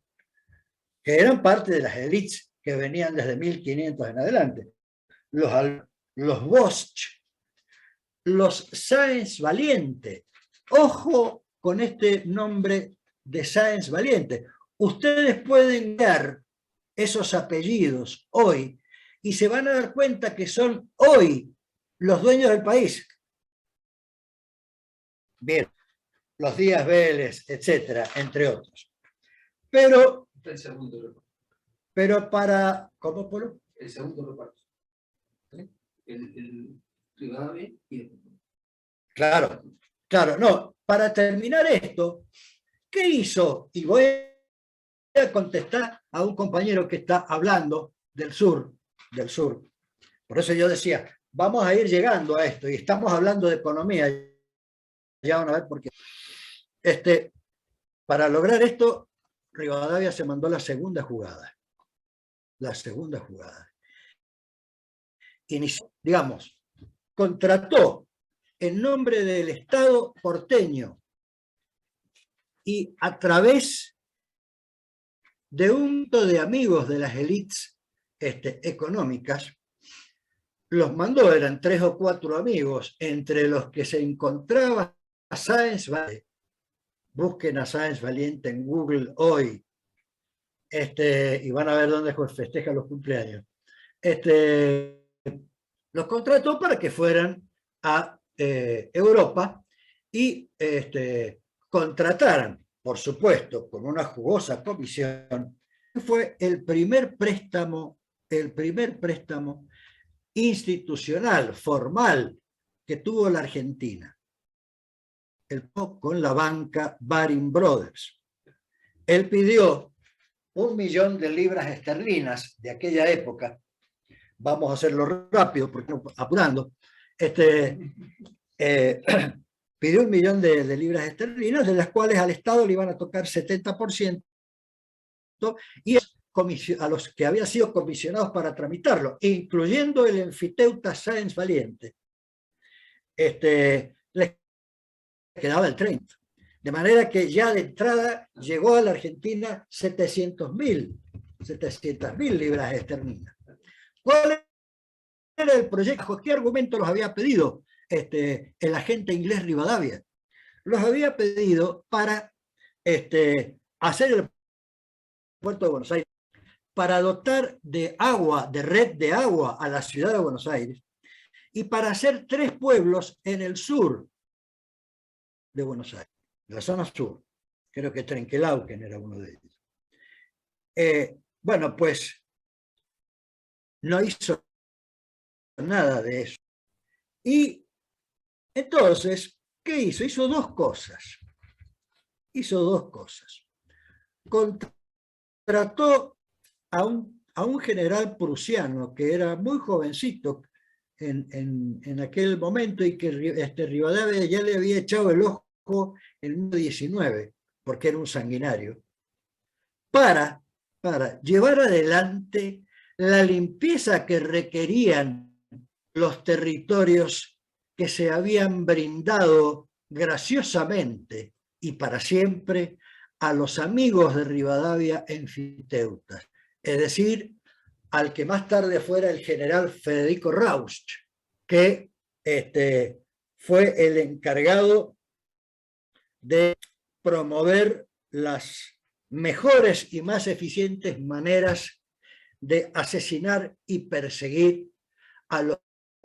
que eran parte de las élites que venían desde 1500 en adelante, los Bosch, los Sáenz Valiente. Ojo con este nombre de Sáenz Valiente. Ustedes pueden ver esos apellidos hoy y se van a dar cuenta que son hoy los dueños del país. Bien, los Díaz Vélez, etcétera, entre otros. Pero para... ¿Cómo, Polo? El segundo reparto. El Rivadavia y el... Claro, claro, no. Para terminar esto, ¿qué hizo? Y voy a contestar a un compañero que está hablando del sur. Por eso yo decía, vamos a ir llegando a esto, y estamos hablando de economía. Ya van a ver por qué. Para lograr esto, Rivadavia se mandó la segunda jugada. La segunda jugada. Inició, digamos, contrató en nombre del Estado porteño y a través de un grupo de amigos de las élites económicas, los mandó, eran 3 o 4 amigos, entre los que se encontraba Sáenz Valiente. Busquen a Sáenz Valiente en Google hoy, y van a ver dónde festeja los cumpleaños. Los contrató para que fueran a Europa y contrataran, por supuesto, con una jugosa comisión. Fue el primer préstamo institucional, formal, que tuvo la Argentina. Con la banca Baring Brothers. Él pidió 1 millón de libras esterlinas de aquella época. Vamos a hacerlo rápido, porque apurando. Pidió 1 millón de libras esterlinas, de las cuales al Estado le iban a tocar 70%, y a los que habían sido comisionados para tramitarlo, incluyendo el enfiteuta Sáenz Valiente, les quedaba el 30%. De manera que ya de entrada llegó a la Argentina 700.000 libras esterlinas. ¿Cuál era el proyecto? ¿Qué argumento los había pedido el agente inglés Rivadavia? Los había pedido para hacer el puerto de Buenos Aires, para dotar de agua, de red de agua a la ciudad de Buenos Aires, y para hacer 3 pueblos en el sur de Buenos Aires, la zona sur. Creo que Trenquelauquen era uno de ellos. Bueno, pues no hizo nada de eso. Y entonces, ¿qué hizo? Hizo 2 cosas. hizo dos cosas. Contrató a un general prusiano que era muy jovencito en aquel momento y que Rivadavia ya le había echado el ojo en el 19, porque era un sanguinario, para llevar adelante la limpieza que requerían los territorios que se habían brindado graciosamente y para siempre a los amigos de Rivadavia enfiteutas, es decir, al que más tarde fuera el general Federico Rausch, que fue el encargado de promover las mejores y más eficientes maneras de asesinar y perseguir a los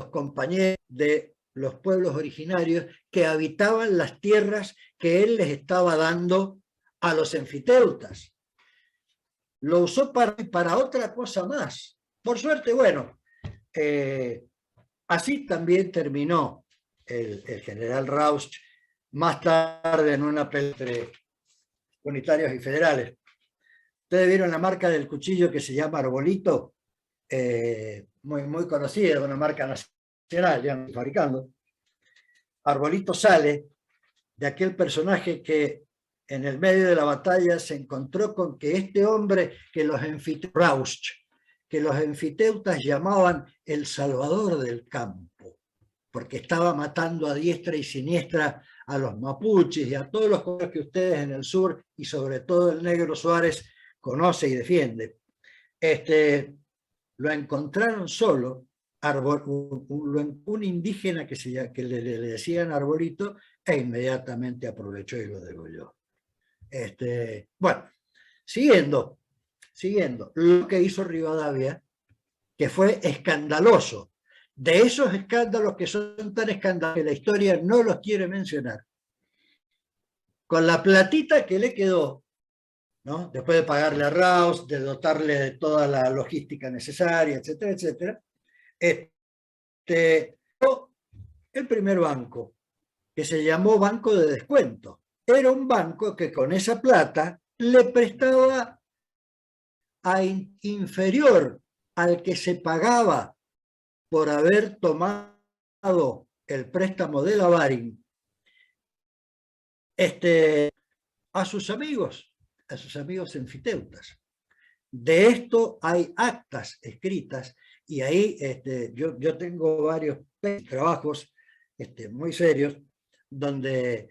compañeros de los pueblos originarios que habitaban las tierras que él les estaba dando a los enfiteutas. Lo usó para otra cosa más. Por suerte, bueno, así también terminó el general Rausch más tarde en una pelea entre unitarios y federales. Ustedes vieron la marca del cuchillo que se llama Arbolito, muy conocida, una marca nacional, ya fabricando. Arbolito sale de aquel personaje que en el medio de la batalla se encontró con que este hombre que los enfiteutas llamaban el salvador del campo, porque estaba matando a diestra y siniestra a los mapuches y a todos los pueblos que ustedes en el sur y sobre todo el negro Suárez conoce y defiende. Lo encontraron solo, un indígena que le decían Arbolito, e inmediatamente aprovechó y lo degolló. Bueno, siguiendo lo que hizo Rivadavia, que fue escandaloso, de esos escándalos que son tan escandalosos que la historia no los quiere mencionar, con la platita que le quedó, ¿no? Después de pagarle a Rausch, de dotarle de toda la logística necesaria, etcétera, etcétera, el primer banco, que se llamó Banco de Descuento. Era un banco que con esa plata le prestaba inferior al que se pagaba por haber tomado el préstamo de la Baring, a sus amigos enfiteutas. De esto hay actas escritas y ahí yo tengo varios trabajos muy serios donde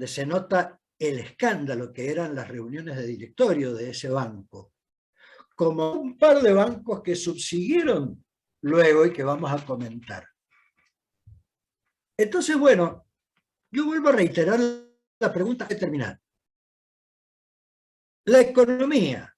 se nota el escándalo que eran las reuniones de directorio de ese banco, como un par de bancos que subsiguieron luego y que vamos a comentar. Entonces, bueno, yo vuelvo a reiterar la pregunta de terminar. La economía,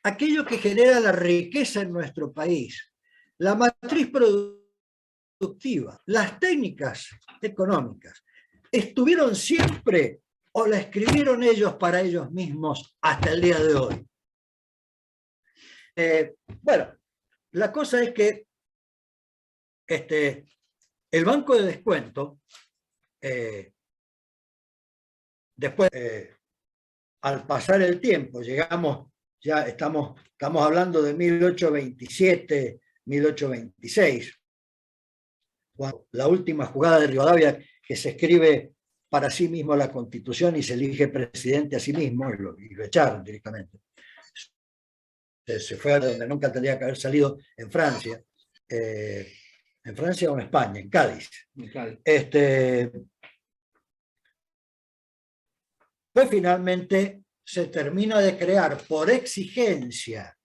aquello que genera la riqueza en nuestro país, la matriz productiva, las técnicas económicas, ¿estuvieron siempre o la escribieron ellos para ellos mismos hasta el día de hoy? Bueno, la cosa es que el Banco de Descuento, después, al pasar el tiempo, llegamos, ya estamos hablando de 1827, 1826, la última jugada de Rivadavia, que se escribe para sí mismo la Constitución y se elige presidente a sí mismo, y lo echaron directamente. Se fue a donde nunca tendría que haber salido, en Francia. En Francia o en España, en Cádiz. Pues finalmente se termina de crear, por exigencia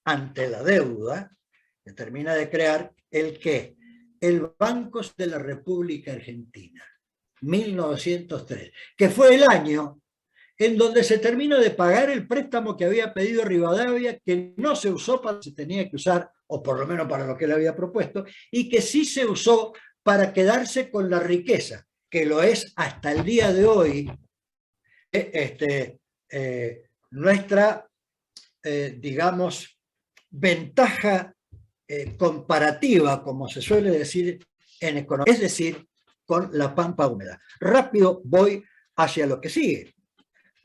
ante la deuda, se termina de crear el Banco de la República Argentina, 1903, que fue el año en donde se terminó de pagar el préstamo que había pedido Rivadavia, que no se usó para lo que se tenía que usar, o por lo menos para lo que él había propuesto, y que sí se usó para quedarse con la riqueza, que lo es hasta el día de hoy, nuestra, digamos, ventaja comparativa, como se suele decir en economía, es decir, con la pampa húmeda. Rápido voy hacia lo que sigue.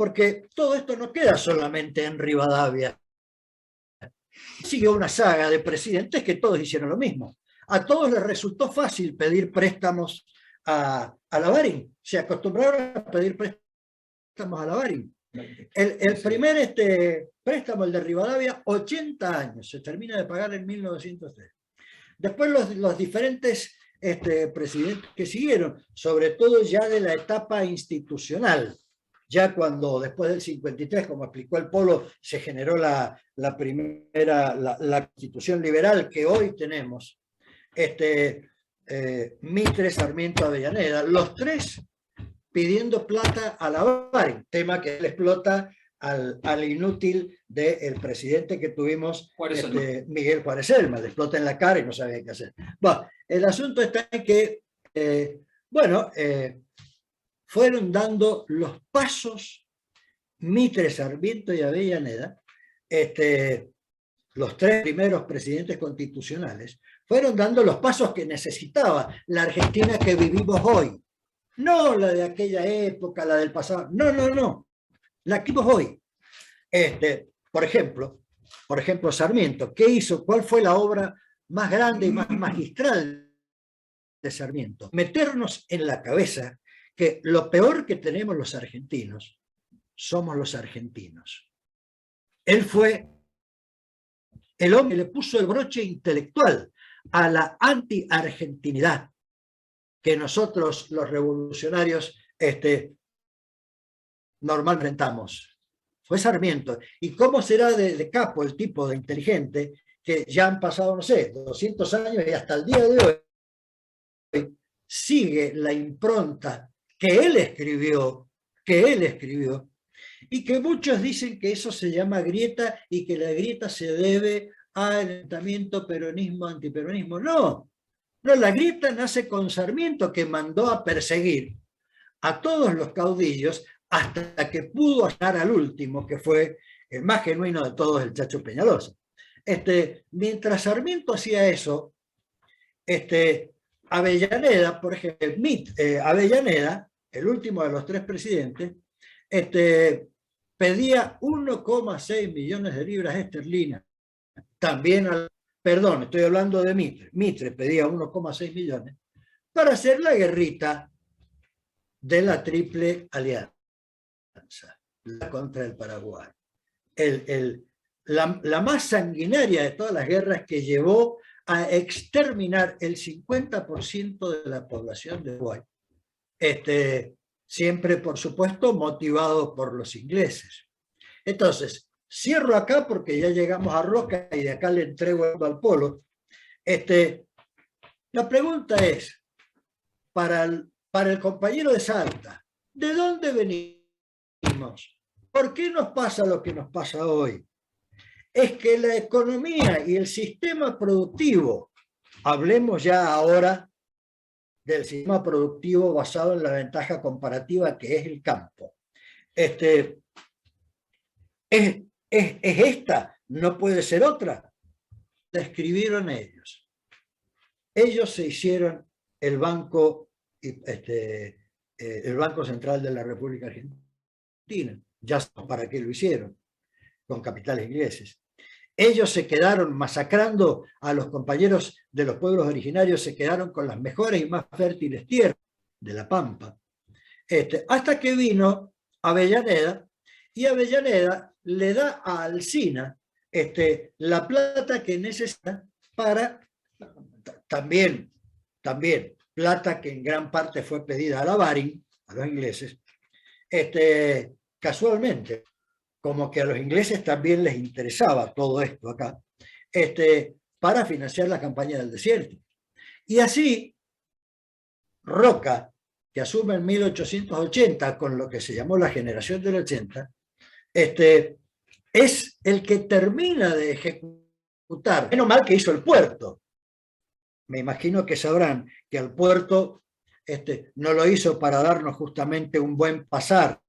porque todo esto no queda solamente en Rivadavia. Sigue una saga de presidentes que todos hicieron lo mismo. A todos les resultó fácil pedir préstamos a la Baring. Se acostumbraron a pedir préstamos a la Baring. El primer préstamo, el de Rivadavia, 80 años, se termina de pagar en 1903. Después los diferentes presidentes que siguieron, sobre todo ya de la etapa institucional, ya cuando después del 53, como explicó el Polo, se generó la Constitución liberal que hoy tenemos, Mitre, Sarmiento, Avellaneda, los tres pidiendo plata a la Baring, tema que le explota al inútil del presidente que tuvimos, Miguel Juárez Celma, le explota en la cara y no sabía qué hacer. Bueno, el asunto está en que, fueron dando los pasos Mitre, Sarmiento y Avellaneda, los tres primeros presidentes constitucionales, fueron dando los pasos que necesitaba la Argentina que vivimos hoy. No la de aquella época, la del pasado. No. La que vivimos hoy. Por ejemplo, Sarmiento. ¿Qué hizo? ¿Cuál fue la obra más grande y más magistral de Sarmiento? Meternos en la cabeza que lo peor que tenemos los argentinos somos los argentinos. Él fue el hombre que le puso el broche intelectual a la anti-argentinidad que nosotros los revolucionarios normalmente enfrentamos. Fue Sarmiento. ¿Y cómo será de capo el tipo de inteligente que ya han pasado, no sé, 200 años y hasta el día de hoy sigue la impronta que él escribió, y que muchos dicen que eso se llama grieta y que la grieta se debe al enfrentamiento peronismo-antiperonismo? No, la grieta nace con Sarmiento, que mandó a perseguir a todos los caudillos hasta que pudo hallar al último, que fue el más genuino de todos, el Chacho Peñalosa. Mientras Sarmiento hacía eso, Avellaneda, por ejemplo, Avellaneda, el último de los tres presidentes, pedía 1,6 millones de libras esterlinas. También, perdón, estoy hablando de Mitre. Mitre pedía 1,6 millones para hacer la guerrita de la Triple Alianza contra el Paraguay. La más sanguinaria de todas las guerras, que llevó a exterminar el 50% de la población de Uruguay. Siempre, por supuesto, motivado por los ingleses. Entonces, cierro acá porque ya llegamos a Roca y de acá le entrego al Polo. La pregunta es, para el compañero de Salta, ¿de dónde venimos? ¿Por qué nos pasa lo que nos pasa hoy? Es que la economía y el sistema productivo, hablemos ya ahora del sistema productivo basado en la ventaja comparativa que es el campo. Es esta, no puede ser otra. La escribieron ellos. Ellos se hicieron el Banco Central de la República Argentina. Ya sabemos para qué lo hicieron, con capitales ingleses. Ellos se quedaron masacrando a los compañeros de los pueblos originarios, se quedaron con las mejores y más fértiles tierras de la Pampa. Hasta que vino Avellaneda, y Avellaneda le da a Alsina la plata que necesita para, también plata que en gran parte fue pedida a la Baring, a los ingleses, casualmente, como que a los ingleses también les interesaba todo esto acá, para financiar la campaña del desierto. Y así, Roca, que asume en 1880 con lo que se llamó la generación del 80, es el que termina de ejecutar. Menos mal que hizo el puerto. Me imagino que sabrán que el puerto no lo hizo para darnos justamente un buen pasar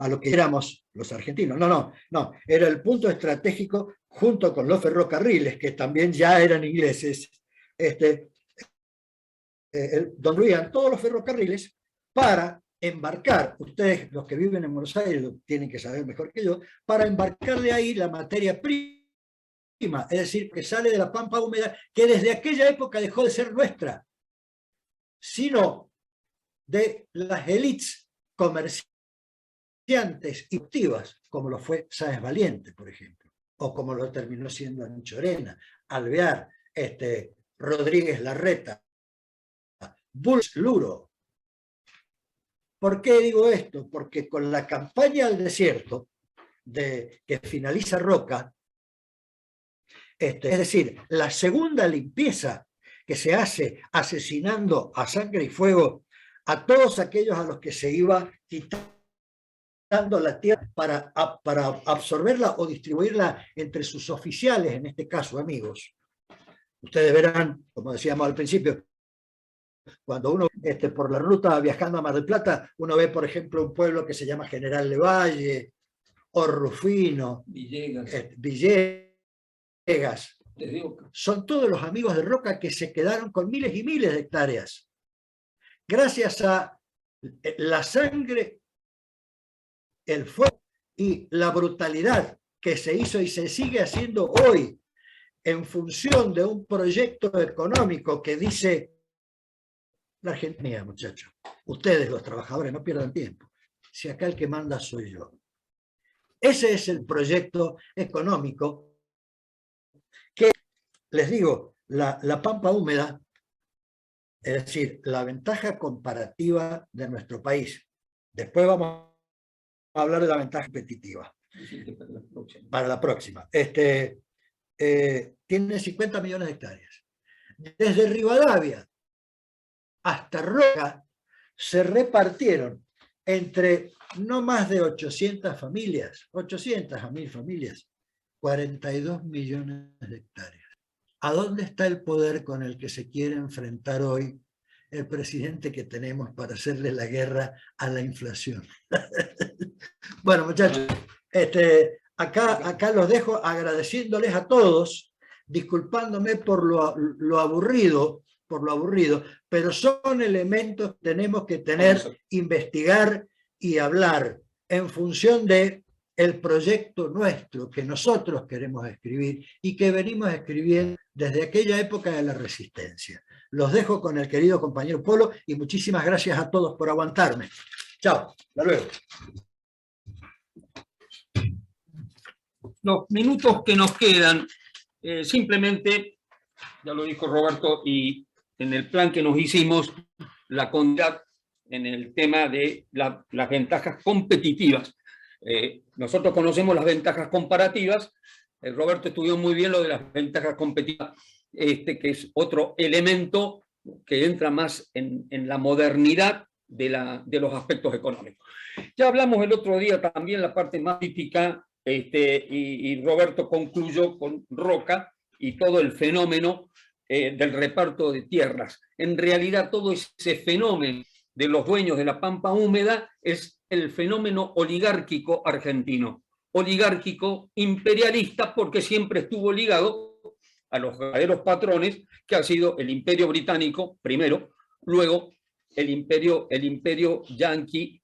a lo que éramos los argentinos. No, era el punto estratégico junto con los ferrocarriles, que también ya eran ingleses, donde iban todos los ferrocarriles para embarcar, ustedes los que viven en Buenos Aires lo tienen que saber mejor que yo, para embarcar de ahí la materia prima, es decir, que sale de la pampa húmeda, que desde aquella época dejó de ser nuestra, sino de las élites comerciantes y activas, como lo fue Sáenz Valiente, por ejemplo, o como lo terminó siendo Anchorena, Alvear, Rodríguez Larreta, Bulls Luro. ¿Por qué digo esto? Porque con la campaña al desierto, que finaliza Roca, es decir, la segunda limpieza que se hace asesinando a sangre y fuego a todos aquellos a los que se iba quitando la tierra para absorberla o distribuirla entre sus oficiales, en este caso amigos. Ustedes verán, como decíamos al principio, cuando uno por la ruta viajando a Mar del Plata, uno ve, por ejemplo, un pueblo que se llama General Levalle, o Rufino, Villegas. Son todos los amigos de Roca que se quedaron con miles y miles de hectáreas. Gracias a la sangre, el fuego y la brutalidad que se hizo y se sigue haciendo hoy en función de un proyecto económico que dice la Argentina, muchachos, ustedes los trabajadores no pierdan tiempo, si acá el que manda soy yo. Ese es el proyecto económico que, les digo, la pampa húmeda, es decir, la ventaja comparativa de nuestro país. Después vamos a hablar de la ventaja competitiva. Para la próxima. Tiene 50 millones de hectáreas. Desde Rivadavia hasta Roca se repartieron entre no más de 800 familias, 800 a 1000 familias, 42 millones de hectáreas. ¿A dónde está el poder con el que se quiere enfrentar hoy el presidente que tenemos para hacerle la guerra a la inflación? Bueno, muchachos, acá los dejo agradeciéndoles a todos, disculpándome por lo aburrido, pero son elementos que tenemos que tener, investigar y hablar en función de el proyecto nuestro que nosotros queremos escribir y que venimos escribiendo desde aquella época de la resistencia. Los dejo con el querido compañero Polo y muchísimas gracias a todos por aguantarme. Chao, hasta luego. Los minutos que nos quedan, simplemente, ya lo dijo Roberto, y en el plan que nos hicimos, la condena en el tema de las ventajas competitivas. Nosotros conocemos las ventajas comparativas, Roberto estudió muy bien lo de las ventajas competitivas, que es otro elemento que entra más en la modernidad de los aspectos económicos. Ya hablamos el otro día también la parte más típica, y Roberto concluyó con Roca y todo el fenómeno del reparto de tierras. En realidad todo ese fenómeno de los dueños de la pampa húmeda es el fenómeno oligárquico argentino. Oligárquico imperialista porque siempre estuvo ligado a los verdaderos patrones que ha sido el Imperio Británico primero, luego el imperio yanqui,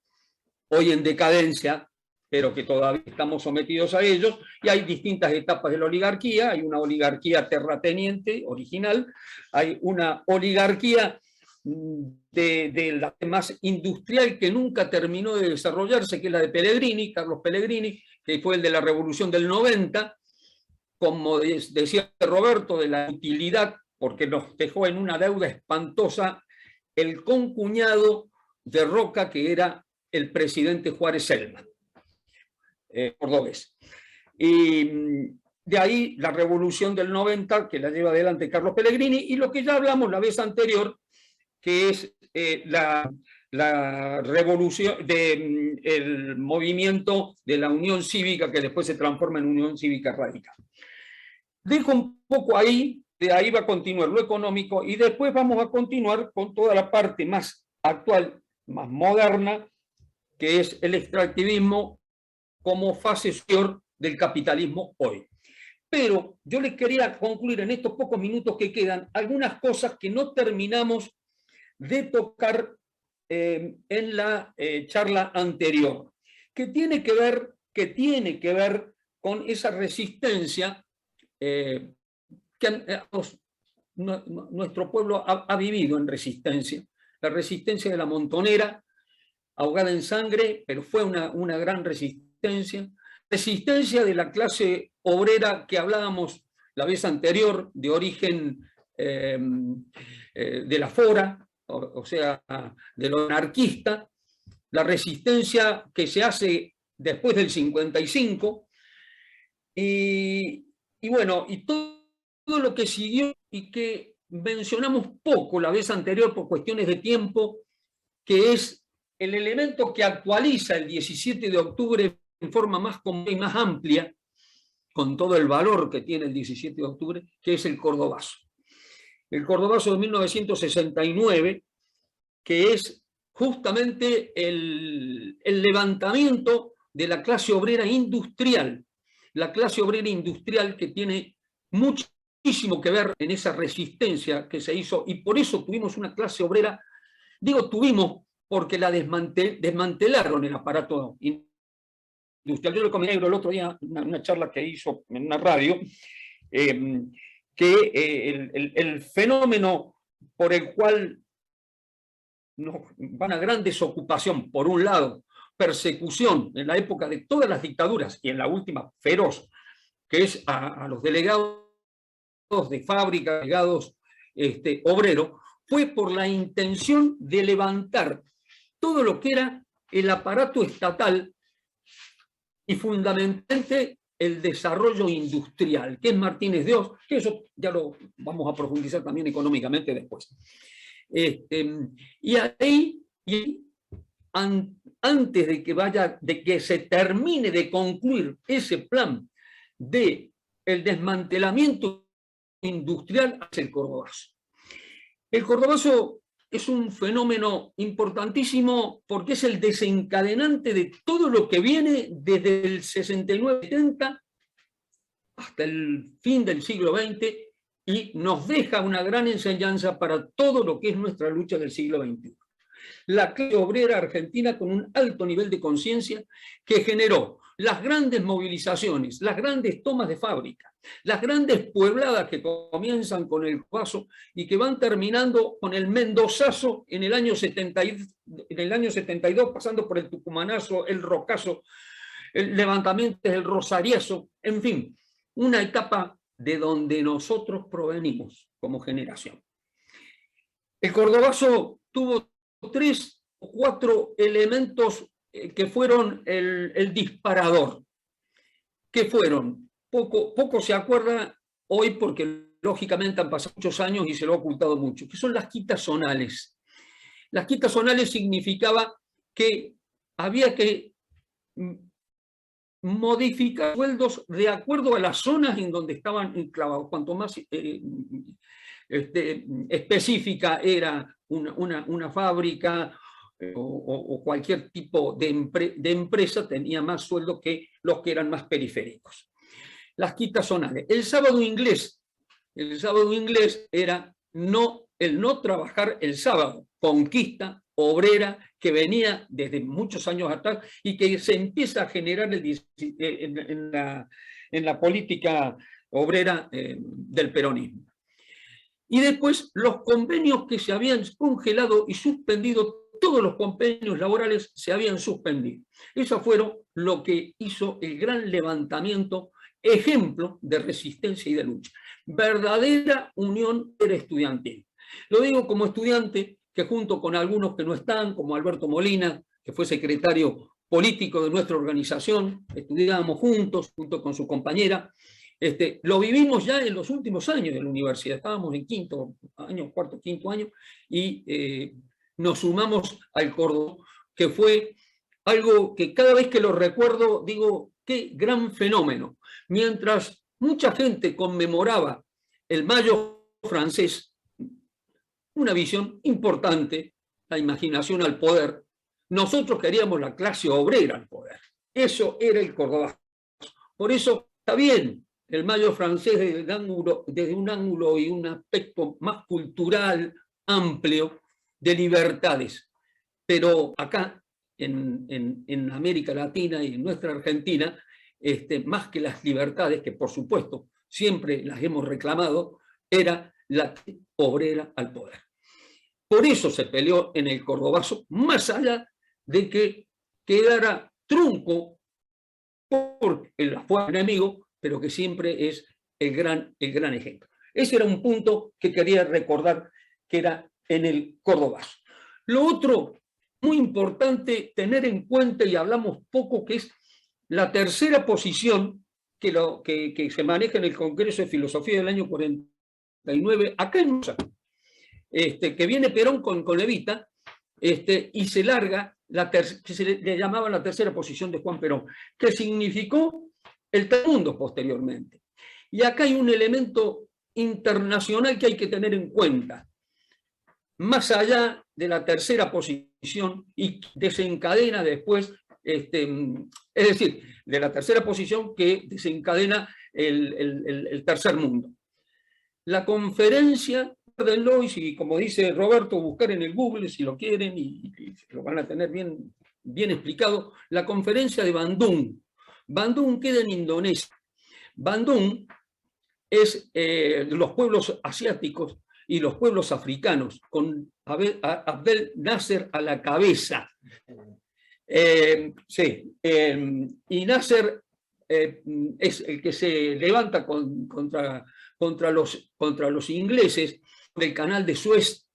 hoy en decadencia, pero que todavía estamos sometidos a ellos, y hay distintas etapas de la oligarquía. Hay una oligarquía terrateniente original, hay una oligarquía de la más industrial que nunca terminó de desarrollarse, que es la de Pellegrini, Carlos Pellegrini, que fue el de la Revolución del 90, como decía Roberto, de la utilidad, porque nos dejó en una deuda espantosa el concuñado de Roca, que era el presidente Juárez Selman, cordobés. Y de ahí la Revolución del 90, que la lleva adelante Carlos Pellegrini, y lo que ya hablamos la vez anterior, que es la revolución el movimiento de la Unión Cívica, que después se transforma en Unión Cívica Radical. Dejo un poco ahí, de ahí va a continuar lo económico, y después vamos a continuar con toda la parte más actual, más moderna, que es el extractivismo como fase superior del capitalismo hoy. Pero yo les quería concluir en estos pocos minutos que quedan algunas cosas que no terminamos de tocar en la charla anterior, que tiene que ver con esa resistencia que nuestro pueblo ha vivido en resistencia. La resistencia de la Montonera, ahogada en sangre, pero fue una gran resistencia. Resistencia de la clase obrera que hablábamos la vez anterior, de origen de la Fora, o sea, de lo anarquista. La resistencia que se hace después del 55, y bueno, y todo lo que siguió y que mencionamos poco la vez anterior por cuestiones de tiempo, que es el elemento que actualiza el 17 de octubre en forma más completa y más amplia, con todo el valor que tiene el 17 de octubre, que es el Cordobazo. El Cordobazo de 1969, que es justamente el levantamiento de la clase obrera industrial. La clase obrera industrial que tiene muchísimo que ver en esa resistencia que se hizo, y por eso tuvimos una clase obrera, digo tuvimos porque la desmantelaron el aparato industrial. Yo lo comenté el otro día, una charla que hizo en una radio, que el fenómeno por el cual nos van a gran desocupación, por un lado, persecución en la época de todas las dictaduras y en la última feroz, que es a los delegados de fábrica, delegados obreros, fue por la intención de levantar todo lo que era el aparato estatal y fundamentalmente el desarrollo industrial, que es Martínez de Oz, que eso ya lo vamos a profundizar también económicamente después. Y ahí, antes de que se termine de concluir ese plan de el desmantelamiento industrial, hacia el Cordobazo. El Cordobazo es un fenómeno importantísimo porque es el desencadenante de todo lo que viene desde el 69-70 hasta el fin del siglo XX, y nos deja una gran enseñanza para todo lo que es nuestra lucha del siglo XXI. La clase obrera argentina con un alto nivel de conciencia que generó las grandes movilizaciones, las grandes tomas de fábrica, las grandes puebladas que comienzan con el Cordobazo y que van terminando con el Mendozazo en el año 72, pasando por el Tucumanazo, el Rocazo, el levantamiento del Rosariazo, en fin, una etapa de donde nosotros provenimos como generación. El Cordobazo tuvo 3 o 4 elementos que fueron el disparador, que fueron, poco se acuerda hoy porque lógicamente han pasado muchos años y se lo ha ocultado mucho, que son las quitas zonales. Las quitas zonales significaba que había que modificar sueldos de acuerdo a las zonas en donde estaban enclavados. Cuanto más específica era una fábrica o cualquier tipo de empresa, tenía más sueldo que los que eran más periféricos. Las quitas zonales. El sábado inglés era el no trabajar el sábado, conquista obrera que venía desde muchos años atrás y que se empieza a generar en la política obrera del peronismo. Y después los convenios que se habían congelado y suspendido, todos los convenios laborales se habían suspendido. Eso fueron lo que hizo el gran levantamiento, ejemplo de resistencia y de lucha. Verdadera unión estudiantil. Lo digo como estudiante que junto con algunos que no están, como Alberto Molina, que fue secretario político de nuestra organización, estudiábamos juntos, junto con su compañera, lo vivimos ya en los últimos años de la universidad. Estábamos en cuarto, quinto año, y nos sumamos al Córdoba, que fue algo que cada vez que lo recuerdo digo, qué gran fenómeno. Mientras mucha gente conmemoraba el Mayo francés, una visión importante, la imaginación al poder, nosotros queríamos la clase obrera al poder. Eso era el Cordobazo. Por eso está bien el Mayo francés desde un ángulo y un aspecto más cultural, amplio, de libertades. Pero acá, en América Latina y en nuestra Argentina, más que las libertades, que por supuesto siempre las hemos reclamado, era la obrera al poder. Por eso se peleó en el Cordobazo, más allá de que quedara trunco por el fuerte enemigo, pero que siempre es el gran ejemplo. Ese era un punto que quería recordar, que era en el Cordobazo. Lo otro, muy importante tener en cuenta, y hablamos poco, que es la tercera posición que se maneja en el Congreso de Filosofía del año 49, acá en Mendoza, que viene Perón con Evita, y se larga, que se le llamaba la tercera posición de Juan Perón, que significó el mundo posteriormente. Y acá hay un elemento internacional que hay que tener en cuenta. Más allá de la tercera posición, y desencadena después, es decir, de la tercera posición que desencadena el tercer mundo. La conferencia de Lois, y como dice Roberto, buscar en el Google si lo quieren y lo van a tener bien explicado, la conferencia de Bandung. Bandung queda en Indonesia. Bandung es los pueblos asiáticos y los pueblos africanos, con Abdel Nasser a la cabeza. Y Nasser es el que se levanta contra los ingleses del canal de Suez,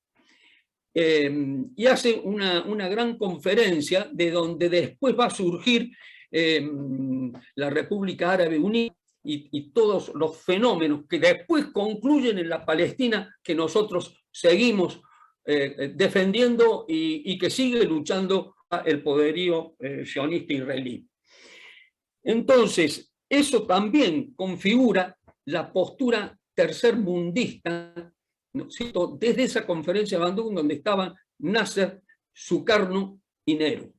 y hace una gran conferencia de donde después va a surgir la República Árabe Unida y todos los fenómenos que después concluyen en la Palestina que nosotros seguimos defendiendo y que sigue luchando el poderío sionista israelí. Entonces, eso también configura la postura tercermundista, ¿no es cierto?, desde esa conferencia de Bandung donde estaban Nasser, Sukarno y Nehru.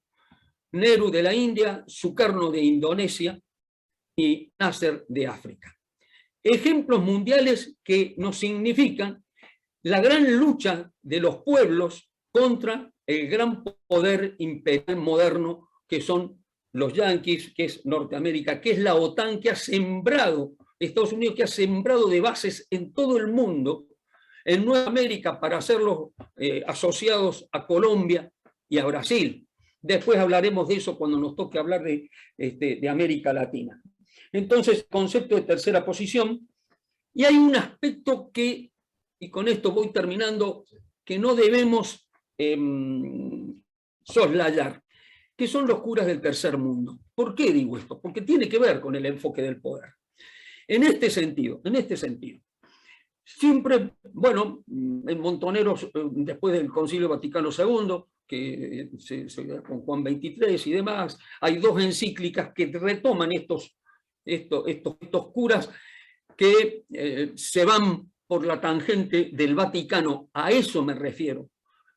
Nehru de la India, Sukarno de Indonesia y Nasser de África. Ejemplos mundiales que nos significan la gran lucha de los pueblos contra el gran poder imperial moderno que son los yanquis, que es Norteamérica, que es la OTAN, que ha sembrado, Estados Unidos, que ha sembrado de bases en todo el mundo, en Nueva América, para hacerlos asociados a Colombia y a Brasil. Después hablaremos de eso cuando nos toque hablar de América Latina. Entonces, concepto de tercera posición. Y hay un aspecto que, y con esto voy terminando, que no debemos soslayar, que son los curas del tercer mundo. ¿Por qué digo esto? Porque tiene que ver con el enfoque del poder. En este sentido, siempre, bueno, en Montoneros, después del Concilio Vaticano II, que con Juan XXIII y demás, hay dos encíclicas que retoman estos curas que se van por la tangente del Vaticano, a eso me refiero,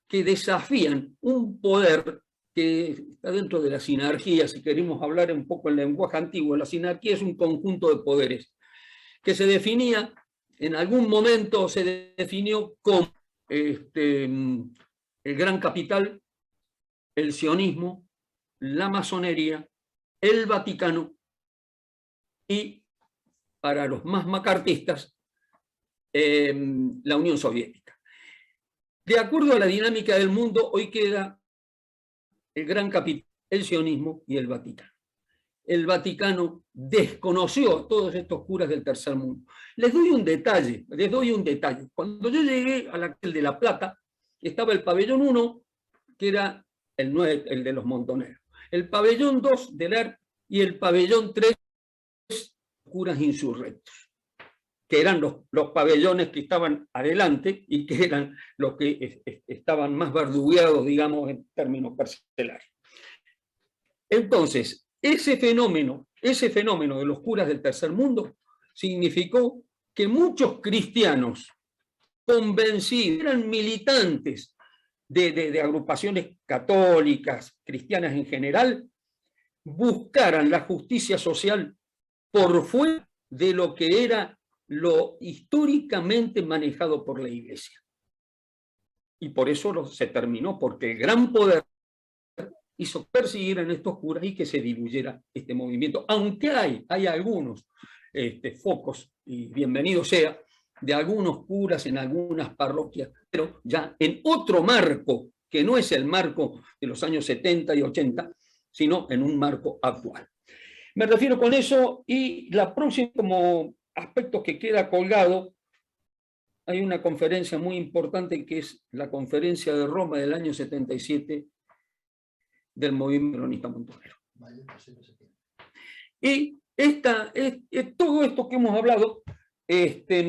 que desafían un poder que está dentro de la sinarquía. Si queremos hablar un poco en lenguaje antiguo, la sinarquía es un conjunto de poderes que se definía, en algún momento se definió como el gran capital, el sionismo, la masonería, el Vaticano y, para los más macartistas, la Unión Soviética. De acuerdo a la dinámica del mundo, hoy queda el gran capital, el sionismo y el Vaticano. El Vaticano desconoció a todos estos curas del tercer mundo. Les doy un detalle. Cuando yo llegué a la de La Plata, estaba el pabellón 1, que era el de los Montoneros, el pabellón 2 del ERP y el pabellón 3, curas insurrectos, que eran los pabellones que estaban adelante y que eran los que estaban más verdugueados, digamos, en términos carcelarios. Entonces, ese fenómeno de los curas del tercer mundo significó que muchos cristianos convencidos, eran militantes de agrupaciones católicas, cristianas en general, buscaran la justicia social por fuera de lo que era lo históricamente manejado por la Iglesia. Y por eso se terminó, porque el gran poder hizo perseguir a estos curas y que se diluyera este movimiento, aunque hay algunos focos, y bienvenido sea, de algunos curas en algunas parroquias, pero ya en otro marco, que no es el marco de los años 70 y 80, sino en un marco actual. Me refiero con eso, y la próxima, como aspecto que queda colgado, hay una conferencia muy importante que es la conferencia de Roma del año 77 del movimiento peronista montonero. Y todo esto que hemos hablado, desde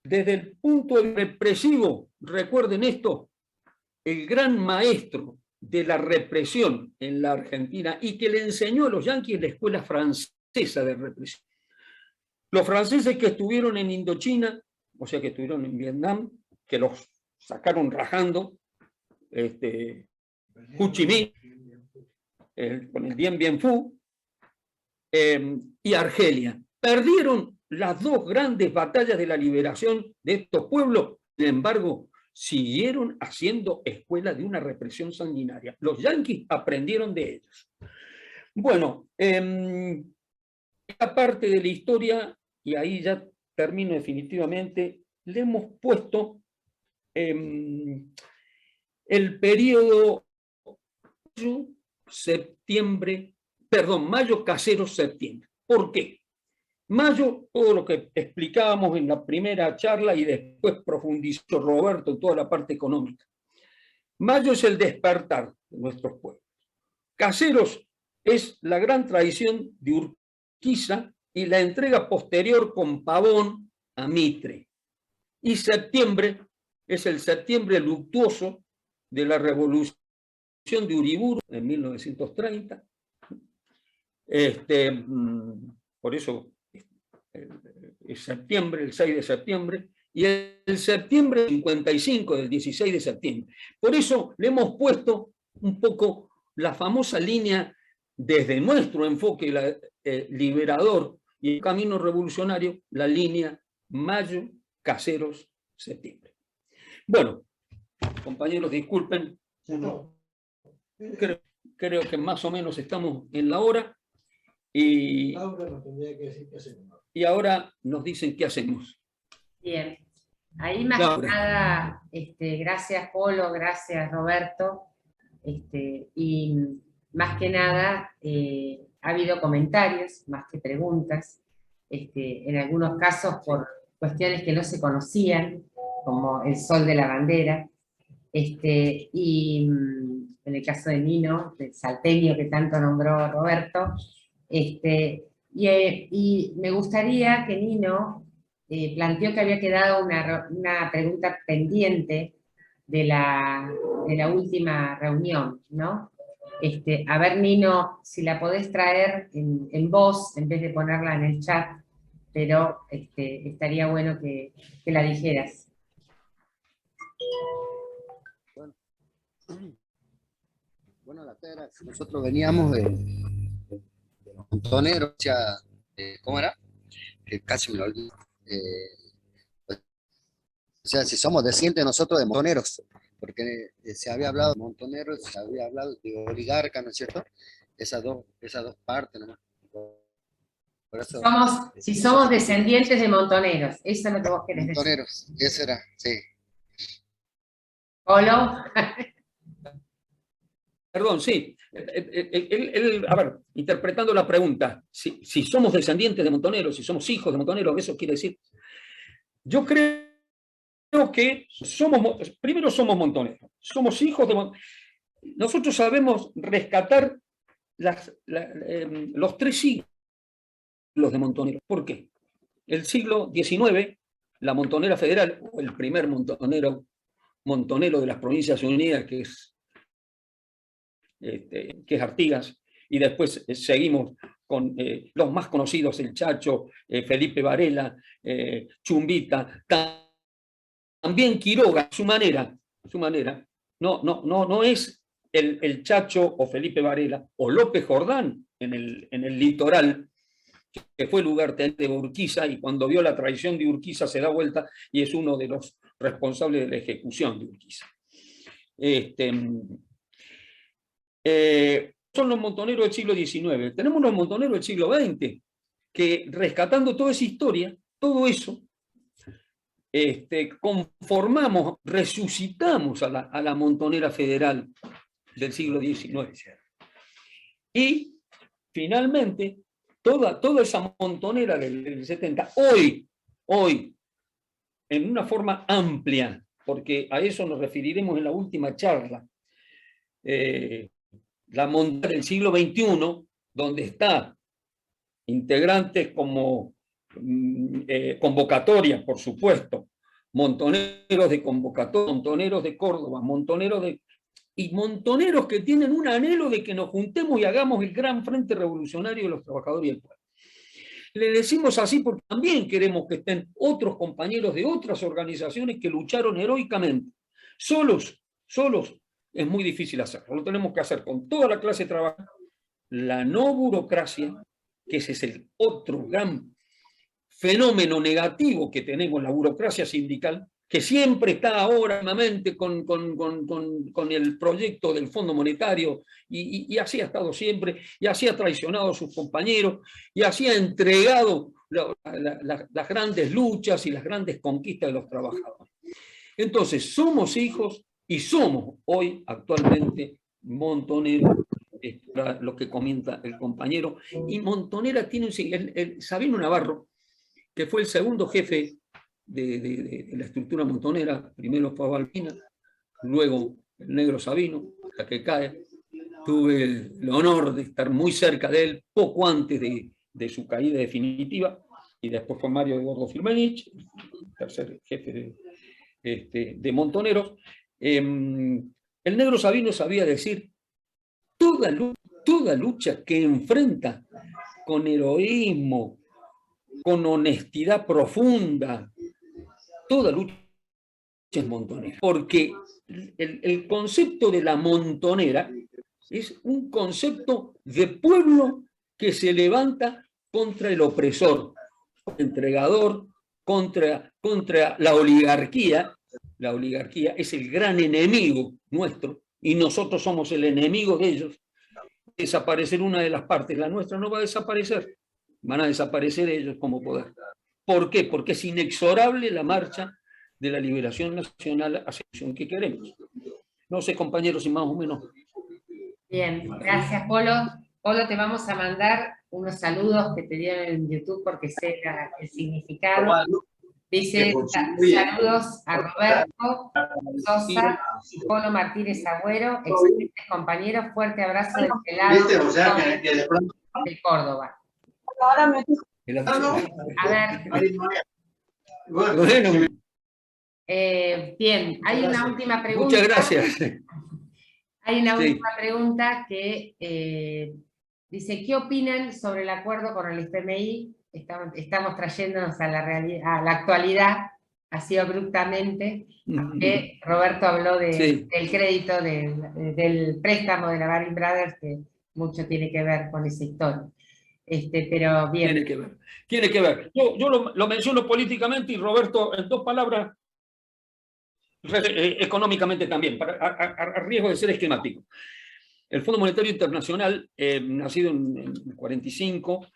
el punto represivo, recuerden esto, el gran maestro de la represión en la Argentina y que le enseñó a los yanquis la escuela francesa de represión. Los franceses que estuvieron en Indochina, o sea que estuvieron en Vietnam, que los sacaron rajando, Ho Chi Minh, con el Dien Bien Phu, y Argelia. Perdieron las dos grandes batallas de la liberación de estos pueblos, sin embargo, siguieron haciendo escuela de una represión sanguinaria. Los yanquis aprendieron de ellos. Bueno, esta parte de la historia, y ahí ya termino definitivamente, le hemos puesto el periodo mayo casero septiembre. ¿Por qué? Mayo, todo lo que explicábamos en la primera charla y después profundizó Roberto en toda la parte económica. Mayo es el despertar de nuestros pueblos. Caseros es la gran tradición de Urquiza y la entrega posterior con Pavón a Mitre. Y septiembre es el septiembre luctuoso de la revolución de Uriburu en 1930. Por eso es septiembre, el 6 de septiembre, y el septiembre 55 del 16 de septiembre. Por eso le hemos puesto un poco la famosa línea desde nuestro enfoque liberador y el camino revolucionario, la línea Mayo, Caseros, septiembre. Bueno, compañeros, disculpen, creo que más o menos estamos en la hora. Y ahora nos dicen qué hacemos. Bien, ahí más que nada, gracias Polo, gracias Roberto, y más que nada ha habido comentarios, más que preguntas, en algunos casos por cuestiones que no se conocían, como el sol de la bandera, y en el caso de Nino, del salteño que tanto nombró Roberto, y me gustaría que Nino planteó que había quedado una pregunta pendiente de la última reunión, ¿no? A ver, Nino, si la podés traer en voz, en vez de ponerla en el chat, pero estaría bueno que la dijeras. Bueno, la tela, nosotros veníamos de los montoneros, ¿cómo era? Que casi me lo olvido. O sea, si somos descendientes nosotros de montoneros, porque se había hablado de montoneros, se había hablado de oligarca, ¿no es cierto? Esas dos partes nomás. Por eso, si somos descendientes de montoneros, eso es lo que vos querés decir. Montoneros, eso era, sí. ¿Polo? Perdón, sí. A ver, interpretando la pregunta, si somos descendientes de montoneros, si somos hijos de montoneros, eso quiere decir. Yo creo que primero somos montoneros, somos hijos de montoneros. Nosotros sabemos rescatar los 3 siglos de montoneros. ¿Por qué? El siglo XIX, la Montonera Federal, o el primer montonero de las Provincias Unidas, que es Artigas, y después seguimos con los más conocidos, el Chacho, Felipe Varela, Chumbita, también Quiroga, su manera, no es el Chacho o Felipe Varela, o López Jordán en el litoral, que fue lugarteniente de Urquiza, y cuando vio la traición de Urquiza se da vuelta y es uno de los responsables de la ejecución de Urquiza. Son los montoneros del siglo XIX. Tenemos los montoneros del siglo XX, que rescatando toda esa historia, todo eso, conformamos, resucitamos a la montonera federal del siglo XIX. Y finalmente, toda esa montonera del 70, hoy, en una forma amplia, porque a eso nos referiremos en la última charla, la montonera del siglo XXI, donde está integrantes como convocatorias, por supuesto, montoneros de convocatoria, montoneros de Córdoba, y montoneros que tienen un anhelo de que nos juntemos y hagamos el gran frente revolucionario de los trabajadores y el pueblo. Le decimos así porque también queremos que estén otros compañeros de otras organizaciones que lucharon heroicamente. Solos es muy difícil hacerlo. Lo tenemos que hacer con toda la clase trabajadora, la no burocracia, que ese es el otro gran fenómeno negativo que tenemos, la burocracia sindical, que siempre está ahora con el proyecto del Fondo Monetario, y así ha estado siempre, y así ha traicionado a sus compañeros, y así ha entregado las grandes luchas y las grandes conquistas de los trabajadores. Entonces, somos hijos y somos hoy actualmente montoneros, lo que comenta el compañero, y montonera tiene Sabino Navarro, que fue el segundo jefe de la estructura montonera. Primero fue Balbina, luego el negro Sabino, hasta que cae. Tuve el honor de estar muy cerca de él poco antes de su caída definitiva, y después fue Mario Eduardo Firmenich, tercer jefe de montoneros. El negro Sabino sabía decir: toda lucha que enfrenta con heroísmo, con honestidad profunda, toda lucha es montonera. Porque el concepto de la montonera es un concepto de pueblo que se levanta contra el opresor, contra el entregador, contra la oligarquía. La oligarquía es el gran enemigo nuestro y nosotros somos el enemigo de ellos. Desaparecer una de las partes, la nuestra no va a desaparecer. Van a desaparecer ellos como poder. ¿Por qué? Porque es inexorable la marcha de la liberación nacional hacia la acción que queremos. No sé, compañeros, si más o menos. Bien, gracias, Polo. Polo, te vamos a mandar unos saludos que te dieron en YouTube porque sé el significado. Dice: saludos a Roberto Sosa y Polo Martínez Agüero, excelentes compañeros, fuerte abrazo del pelado de Córdoba. A ver. Bien, hay una última pregunta. Muchas gracias. Hay una última pregunta que dice: ¿qué opinan sobre el acuerdo con el FMI? Estamos trayéndonos a la actualidad, así abruptamente, que Roberto habló del crédito, del préstamo de la Baring Brothers, que mucho tiene que ver con esa historia. Pero bien. Tiene que ver. Yo lo menciono políticamente y Roberto, en 2 palabras, económicamente también, a riesgo de ser esquemático. El Fondo Monetario Internacional, nacido en el 45,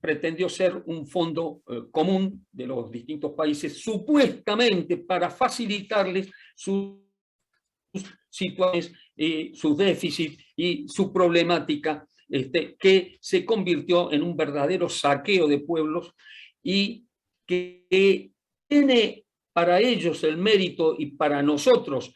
pretendió ser un fondo común de los distintos países, supuestamente para facilitarles sus situaciones, sus déficits y su problemática, que se convirtió en un verdadero saqueo de pueblos, y que tiene para ellos el mérito y para nosotros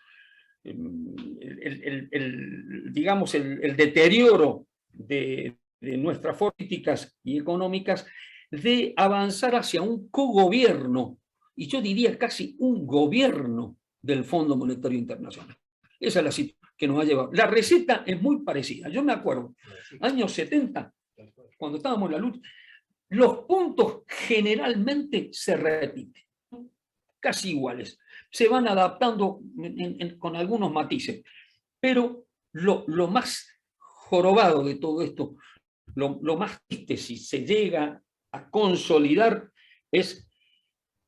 digamos el deterioro de nuestras políticas y económicas, de avanzar hacia un cogobierno, y yo diría casi un gobierno del Fondo Monetario Internacional. Esa es la situación que nos ha llevado. La receta es muy parecida. Yo me acuerdo, años 70, cuando estábamos en la lucha, los puntos generalmente se repiten, casi iguales. Se van adaptando con algunos matices. Pero lo más jorobado de todo esto, lo más triste, si se llega a consolidar, es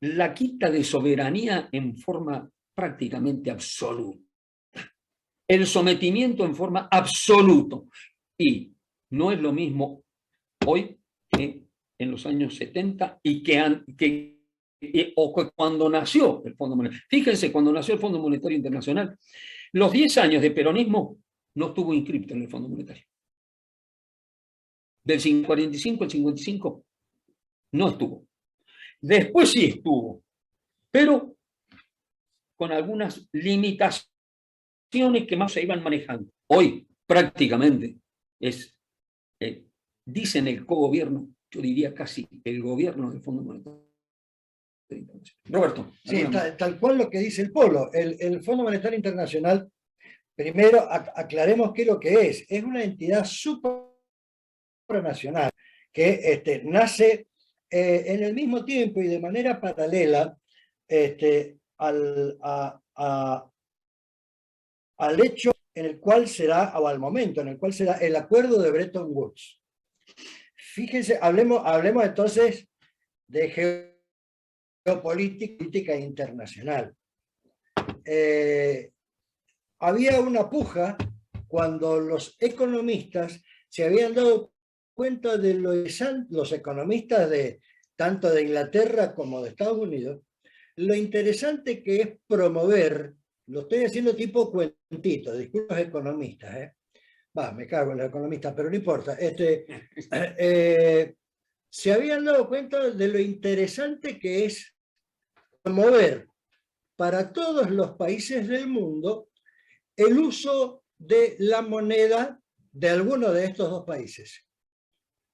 la quita de soberanía en forma prácticamente absoluta. el sometimiento en forma absoluta. Y no es lo mismo hoy que en los años 70 y o que cuando nació el Fondo Monetario. Fíjense, cuando nació el Fondo Monetario Internacional, los 10 años de peronismo no estuvo inscrito en el Fondo Monetario. Del 45 al 55 no estuvo. Después sí estuvo, pero con algunas limitaciones que más se iban manejando. Hoy prácticamente dicen el cogobierno, yo diría casi el gobierno del Fondo Monetario Internacional. Roberto. Sí, tal cual lo que dice el Polo. El Fondo Monetario Internacional, primero aclaremos qué es lo que es. Es una entidad supranacional que nace en el mismo tiempo y de manera paralela al hecho en el cual será, o al momento en el cual será el acuerdo de Bretton Woods. Fíjense, hablemos entonces de geopolítica internacional. Había una puja cuando los economistas se habían dado cuenta de los economistas tanto de Inglaterra como de Estados Unidos, lo interesante que es promover, lo estoy haciendo tipo cuentito, disculpen los economistas, me cago en los economistas, pero no importa, se habían dado cuenta de lo interesante que es promover para todos los países del mundo el uso de la moneda de alguno de estos dos países.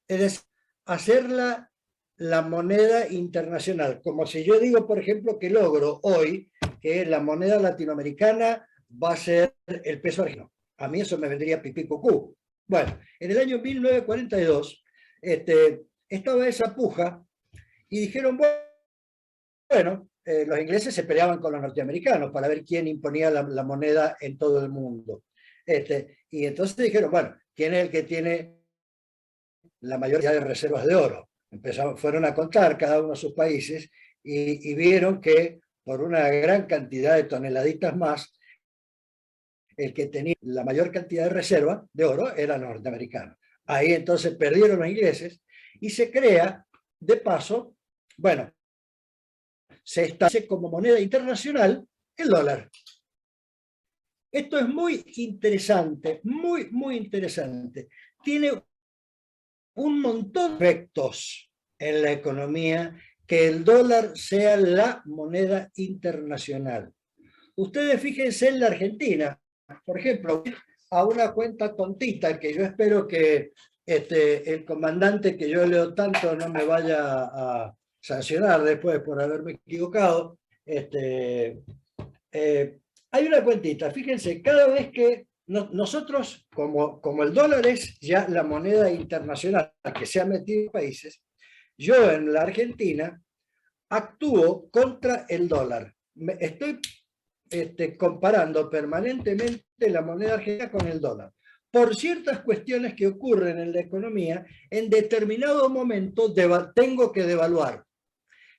Es decir, hacerla la moneda internacional. Como si yo digo, por ejemplo, que logro hoy que la moneda latinoamericana va a ser el peso argentino. A mí eso me vendría pipí cucú. Bueno, en el año 1942 estaba esa puja y dijeron, bueno, los ingleses se peleaban con los norteamericanos para ver quién imponía la moneda en todo el mundo. Y entonces dijeron, bueno, ¿quién es el que tiene la mayoría de reservas de oro? Fueron a contar cada uno de sus países y vieron que por una gran cantidad de toneladitas más, el que tenía la mayor cantidad de reserva de oro era norteamericano. Ahí entonces perdieron los ingleses y se crea, de paso, bueno, se establece como moneda internacional el dólar. Esto es muy interesante, muy interesante. Tiene un montón de efectos en la economía que el dólar sea la moneda internacional. Ustedes fíjense en la Argentina, por ejemplo, a una cuenta tontita que yo espero que el comandante que yo leo tanto no me vaya a sancionar después por haberme equivocado. Hay una cuentita, fíjense, cada vez que nosotros, como el dólar es ya la moneda internacional que se ha metido en países, yo en la Argentina actúo contra el dólar. Estoy comparando permanentemente la moneda argentina con el dólar. Por ciertas cuestiones que ocurren en la economía, en determinado momento tengo que devaluar.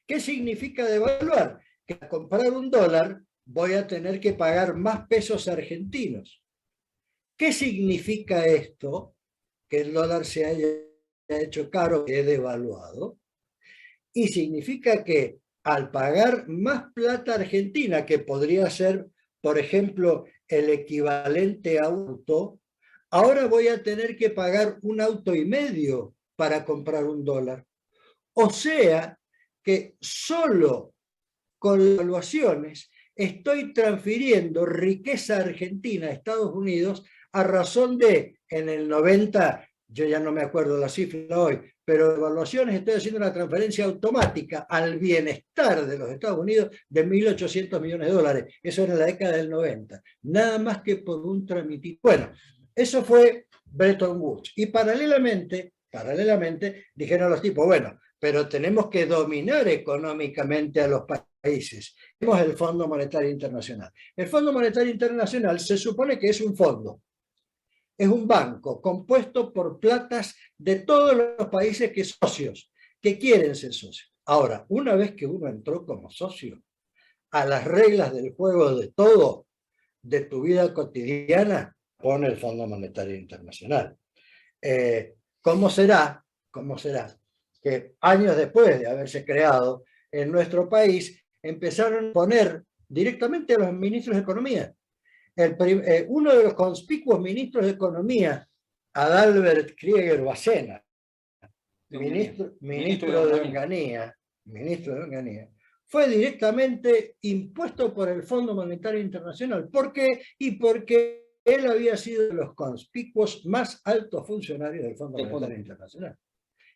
¿Qué significa devaluar? Que al comprar un dólar voy a tener que pagar más pesos argentinos. ¿Qué significa esto? Que el dólar se haya hecho caro, que he devaluado. Y significa que al pagar más plata argentina, que podría ser, por ejemplo, el equivalente a un auto, ahora voy a tener que pagar un auto y medio para comprar un dólar. O sea que solo con las evaluaciones estoy transfiriendo riqueza argentina a Estados Unidos a razón de, en el 90, yo ya no me acuerdo la cifra hoy, pero evaluaciones estoy haciendo una transferencia automática al bienestar de los Estados Unidos de 1.800 millones de dólares. Eso era en la década del 90. Nada más que por un tramitito. Bueno, eso fue Bretton Woods. Y paralelamente dijeron los tipos, bueno, pero tenemos que dominar económicamente a los países. Tenemos el Fondo Monetario Internacional. El Fondo Monetario Internacional se supone que es un fondo. Es un banco compuesto por platas de todos los países que son socios, que quieren ser socios. Ahora, una vez que uno entró como socio a las reglas del juego de todo, de tu vida cotidiana, pone el Fondo Monetario Internacional. ¿Cómo será que años después de haberse creado en nuestro país, empezaron a poner directamente a los ministros de Economía? Uno de los conspicuos ministros de Economía, Adalbert Krieger Bacena, ministro de Onganía, fue directamente impuesto por el Fondo Monetario Internacional. ¿Por qué? Y porque él había sido de los conspicuos más altos funcionarios del Fondo Monetario Internacional.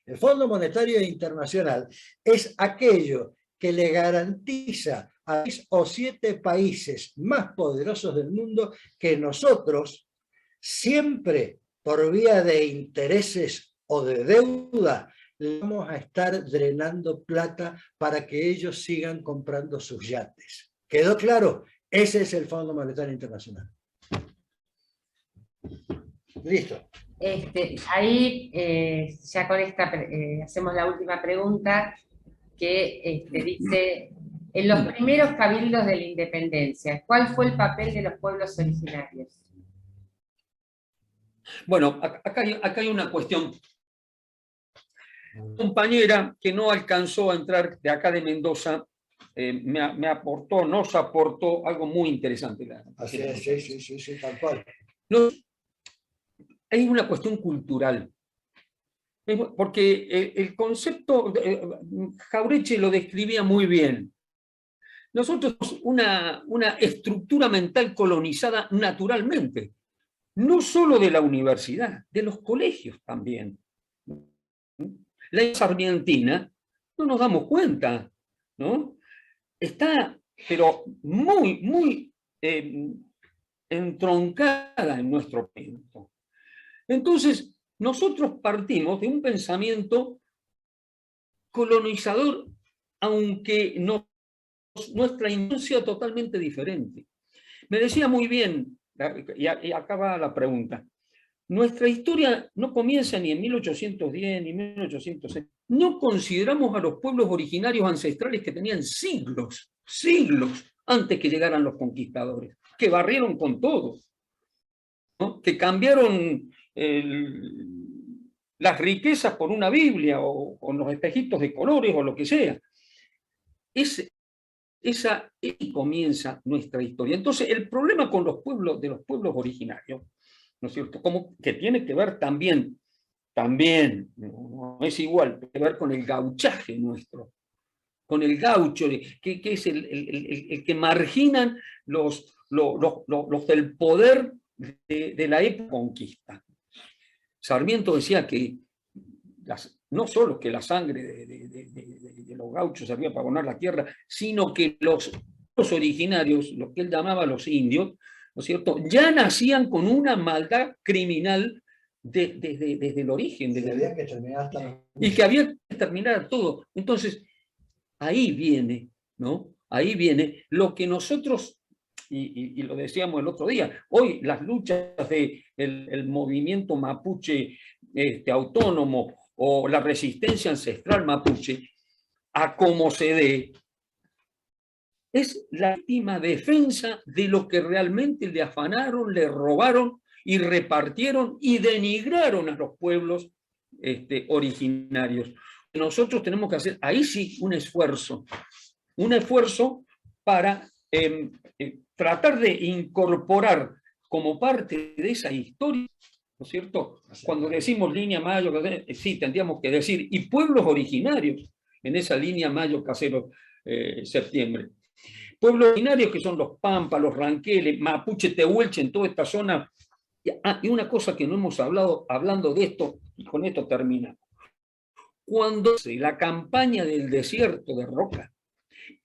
El Fondo Monetario Internacional es aquello que le garantiza a 6 o 7 países más poderosos del mundo que nosotros, siempre por vía de intereses o de deuda, le vamos a estar drenando plata para que ellos sigan comprando sus yates. ¿Quedó claro? Ese es el Fondo Monetario Internacional. Listo. Ahí ya con esta hacemos la última pregunta que dice, en los primeros cabildos de la independencia, ¿cuál fue el papel de los pueblos originarios? Bueno, acá hay una cuestión. Compañera que no alcanzó a entrar de acá de Mendoza, nos aportó algo muy interesante. Así es, sí, tal cual. Hay una cuestión cultural. Porque el concepto, Jauretche lo describía muy bien. Nosotros una estructura mental colonizada naturalmente, no solo de la universidad, de los colegios también. La sarmientina, no nos damos cuenta, ¿no? Está, pero muy entroncada en nuestro pensamiento. Entonces, nosotros partimos de un pensamiento colonizador, aunque nuestra intención sea totalmente diferente. Me decía muy bien, y acá va la pregunta, nuestra historia no comienza ni en 1810 ni en 1806. No consideramos a los pueblos originarios ancestrales que tenían siglos antes que llegaran los conquistadores, que barrieron con todo, ¿no? Que cambiaron las riquezas por una Biblia o con los espejitos de colores o lo que sea. Ahí comienza nuestra historia. Entonces, el problema con los pueblos originarios, ¿no es cierto? Como que tiene que ver también, no es igual, tiene que ver con el gauchaje nuestro, con el gaucho, que es el que marginan los del poder de la época conquista. Sarmiento decía que no solo que la sangre de los gauchos servía para abonar la tierra, sino que los originarios, lo que él llamaba los indios, ¿no es cierto?, ya nacían con una maldad criminal desde el origen. Y que había que terminar todo. Entonces, ahí viene, ¿no? Ahí viene lo que nosotros, y lo decíamos el otro día, hoy las luchas del movimiento mapuche autónomo o la resistencia ancestral mapuche, a como se dé, es la última defensa de lo que realmente le afanaron, le robaron y repartieron y denigraron a los pueblos originarios. Nosotros tenemos que hacer, ahí sí, un esfuerzo para tratar de incorporar como parte de esa historia, ¿no es cierto? Cuando decimos línea Mayo, sí, tendríamos que decir, y pueblos originarios en esa línea Mayo, Casero, Septiembre. Pueblos originarios que son los Pampas, los Ranqueles, Mapuche, Tehuelche, en toda esta zona. Y una cosa que no hemos hablado, hablando de esto, y con esto terminamos. Cuando la campaña del desierto de Roca,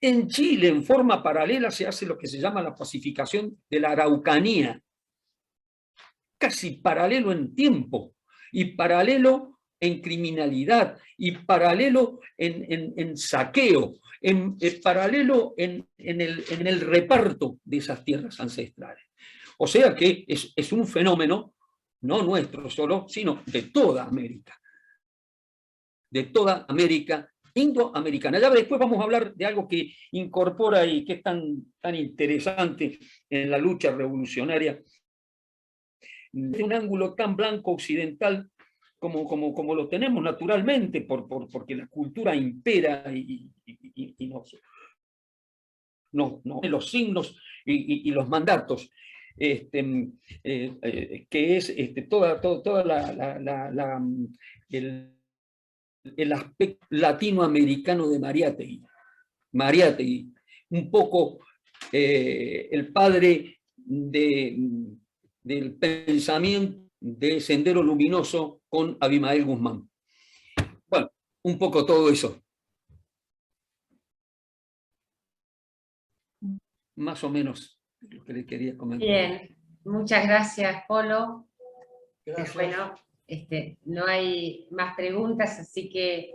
en Chile, en forma paralela, se hace lo que se llama la pacificación de la Araucanía, casi paralelo en tiempo, y paralelo en criminalidad, y paralelo en saqueo, paralelo en el reparto de esas tierras ancestrales. O sea que es un fenómeno, no nuestro solo, sino de toda América. De toda América, indoamericana. Ya después vamos a hablar de algo que incorpora y que es tan interesante en la lucha revolucionaria, de un ángulo tan blanco occidental como lo tenemos naturalmente, porque la cultura impera y los signos y los mandatos, que es toda el aspecto latinoamericano de Mariátegui, un poco el padre del pensamiento de Sendero Luminoso con Abimael Guzmán. Bueno, un poco todo eso. Más o menos lo que le quería comentar. Bien, muchas gracias, Polo. Gracias. Bueno, no hay más preguntas, así que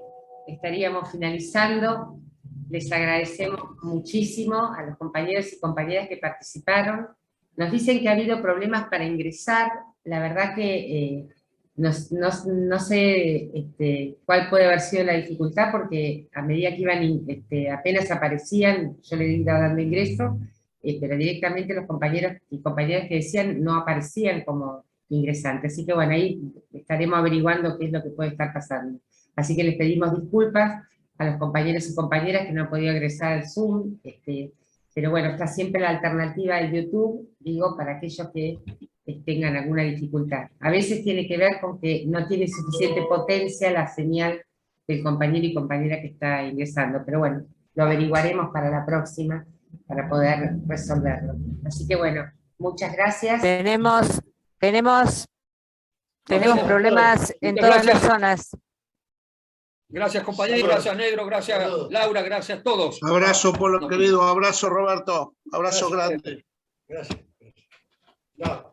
estaríamos finalizando. Les agradecemos muchísimo a los compañeros y compañeras que participaron. Nos dicen que ha habido problemas para ingresar. La verdad que no sé cuál puede haber sido la dificultad, porque a medida que iban, apenas aparecían, yo le iba dando ingreso, pero directamente los compañeros y compañeras que decían no aparecían como ingresantes. Así que bueno, ahí estaremos averiguando qué es lo que puede estar pasando. Así que les pedimos disculpas a los compañeros y compañeras que no han podido ingresar al Zoom, pero bueno, está siempre la alternativa de YouTube, digo, para aquellos que tengan alguna dificultad. A veces tiene que ver con que no tiene suficiente potencia la señal del compañero y compañera que está ingresando, pero bueno, lo averiguaremos para la próxima, para poder resolverlo. Así que bueno, muchas gracias. Tenemos Gracias. problemas en Muchas todas las gracias. zonas. Gracias, compañeros, gracias, Negro, gracias, Laura, gracias a todos. Abrazo, Polo No. querido, abrazo, Roberto, abrazo Gracias. grande. Gracias. Ya.